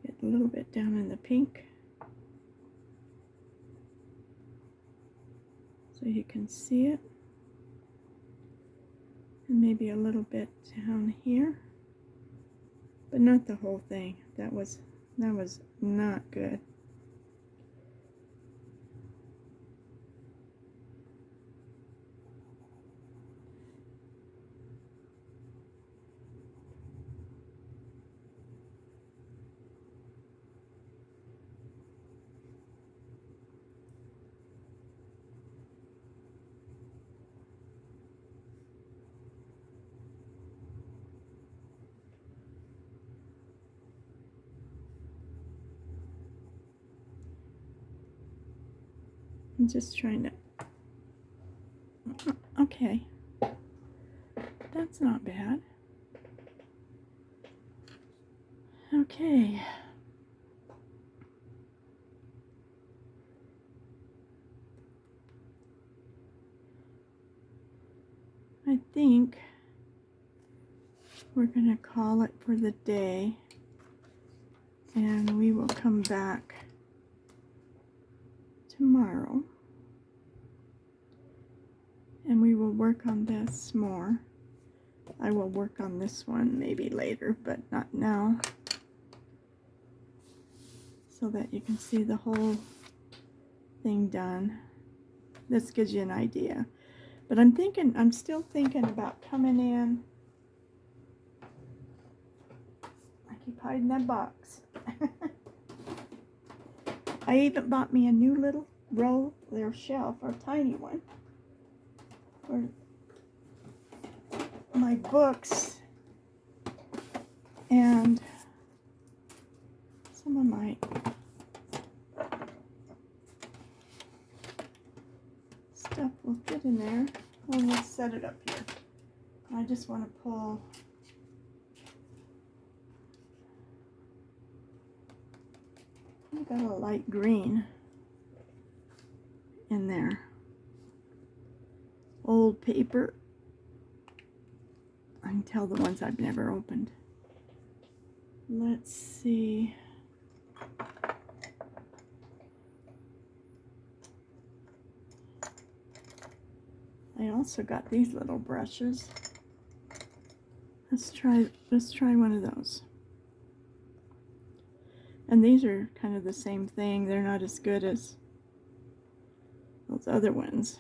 Get a little bit down in the pink, so you can see it. And maybe a little bit down here, but not the whole thing. That was not good. I'm just trying to, okay, that's not bad. Okay. I think we're going to call it for the day, and we will come back tomorrow, and we will work on this more. I will work on this one maybe later, but not now, so that you can see the whole thing done. This gives you an idea. But I'm still thinking about coming in. I keep hiding that box. I even bought me a new little roll or shelf, or a tiny one, for my books and some of my stuff will fit in there. Well, let's set it up here. I just want to pull I've got a light green in there. Old paper. I can tell the ones I've never opened. Let's see. I also got these little brushes. Let's try one of those. And these are kind of the same thing. They're not as good as those other ones.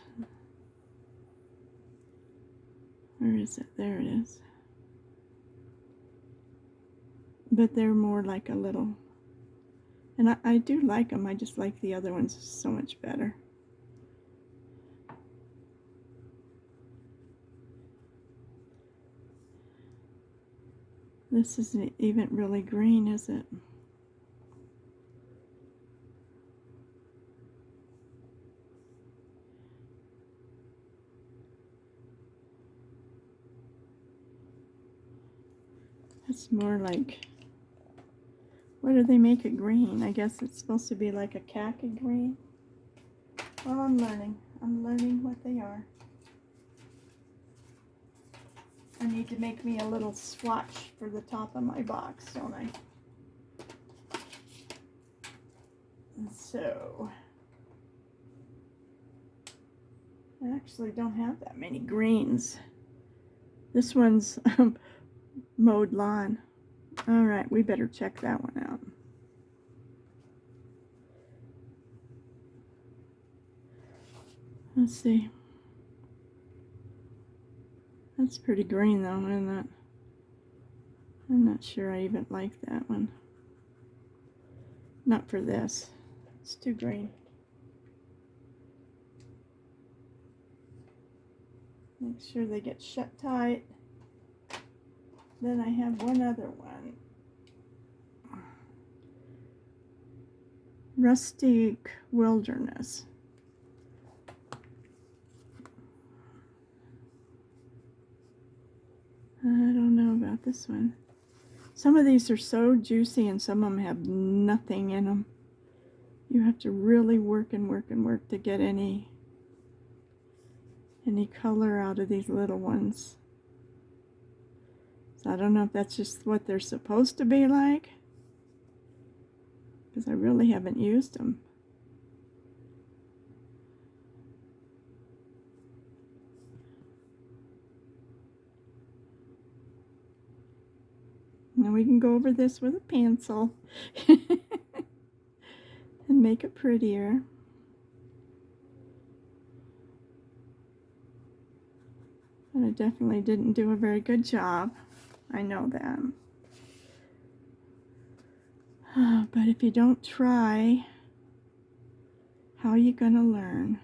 Where is it? There it is. But they're more like a little, and I do like them. I just like the other ones so much better. This isn't even really green, is it? It's more like, what do they make it green? I guess it's supposed to be like a khaki green. Well, I'm learning. I'm learning what they are. I need to make me a little swatch for the top of my box, don't I? And so, I actually don't have that many greens. This one's mowed lawn. All right, we better check that one out. Let's see. That's pretty green though, isn't it? I'm not sure I even like that one. Not for this. It's too green. Make sure they get shut tight. Then I have one other one. Rustic Wilderness. I don't know about this one. Some of these are so juicy and some of them have nothing in them. You have to really work and work and work to get any color out of these little ones. So I don't know if that's just what they're supposed to be like, because I really haven't used them. Now we can go over this with a pencil and make it prettier. But I definitely didn't do a very good job. I know that. But if you don't try, how are you gonna learn?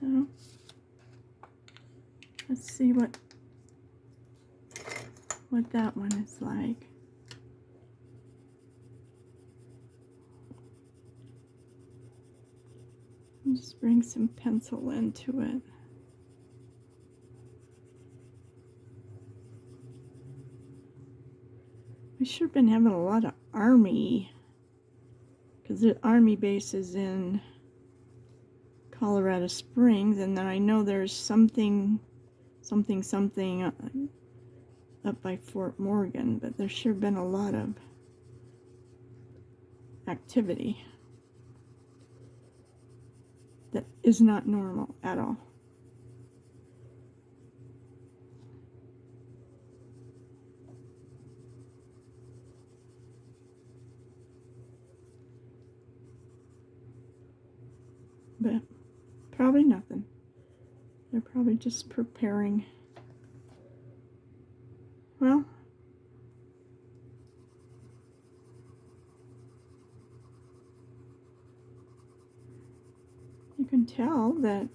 So, let's see what that one is like. Just bring some pencil into it. We sure been having a lot of army, because the army base is in Colorado Springs, and then I know there's something up by Fort Morgan, but there's sure been a lot of activity that is not normal at all. But probably nothing. They're probably just preparing. Well, you can tell that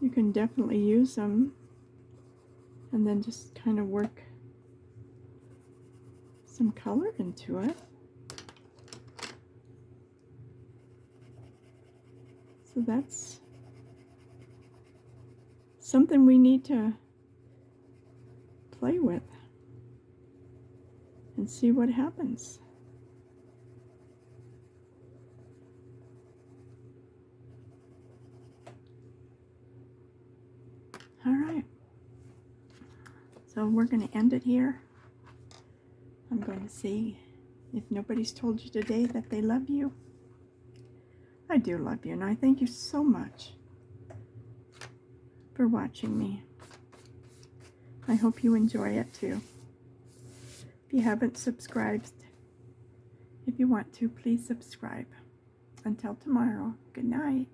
you can definitely use them and then just kind of work some color into it. So that's something we need to play with and see what happens. All right. So we're going to end it here. I'm going to see if nobody's told you today that they love you. I do love you, and I thank you so much for watching me. I hope you enjoy it too. If you haven't subscribed, if you want to, please subscribe. Until tomorrow, good night.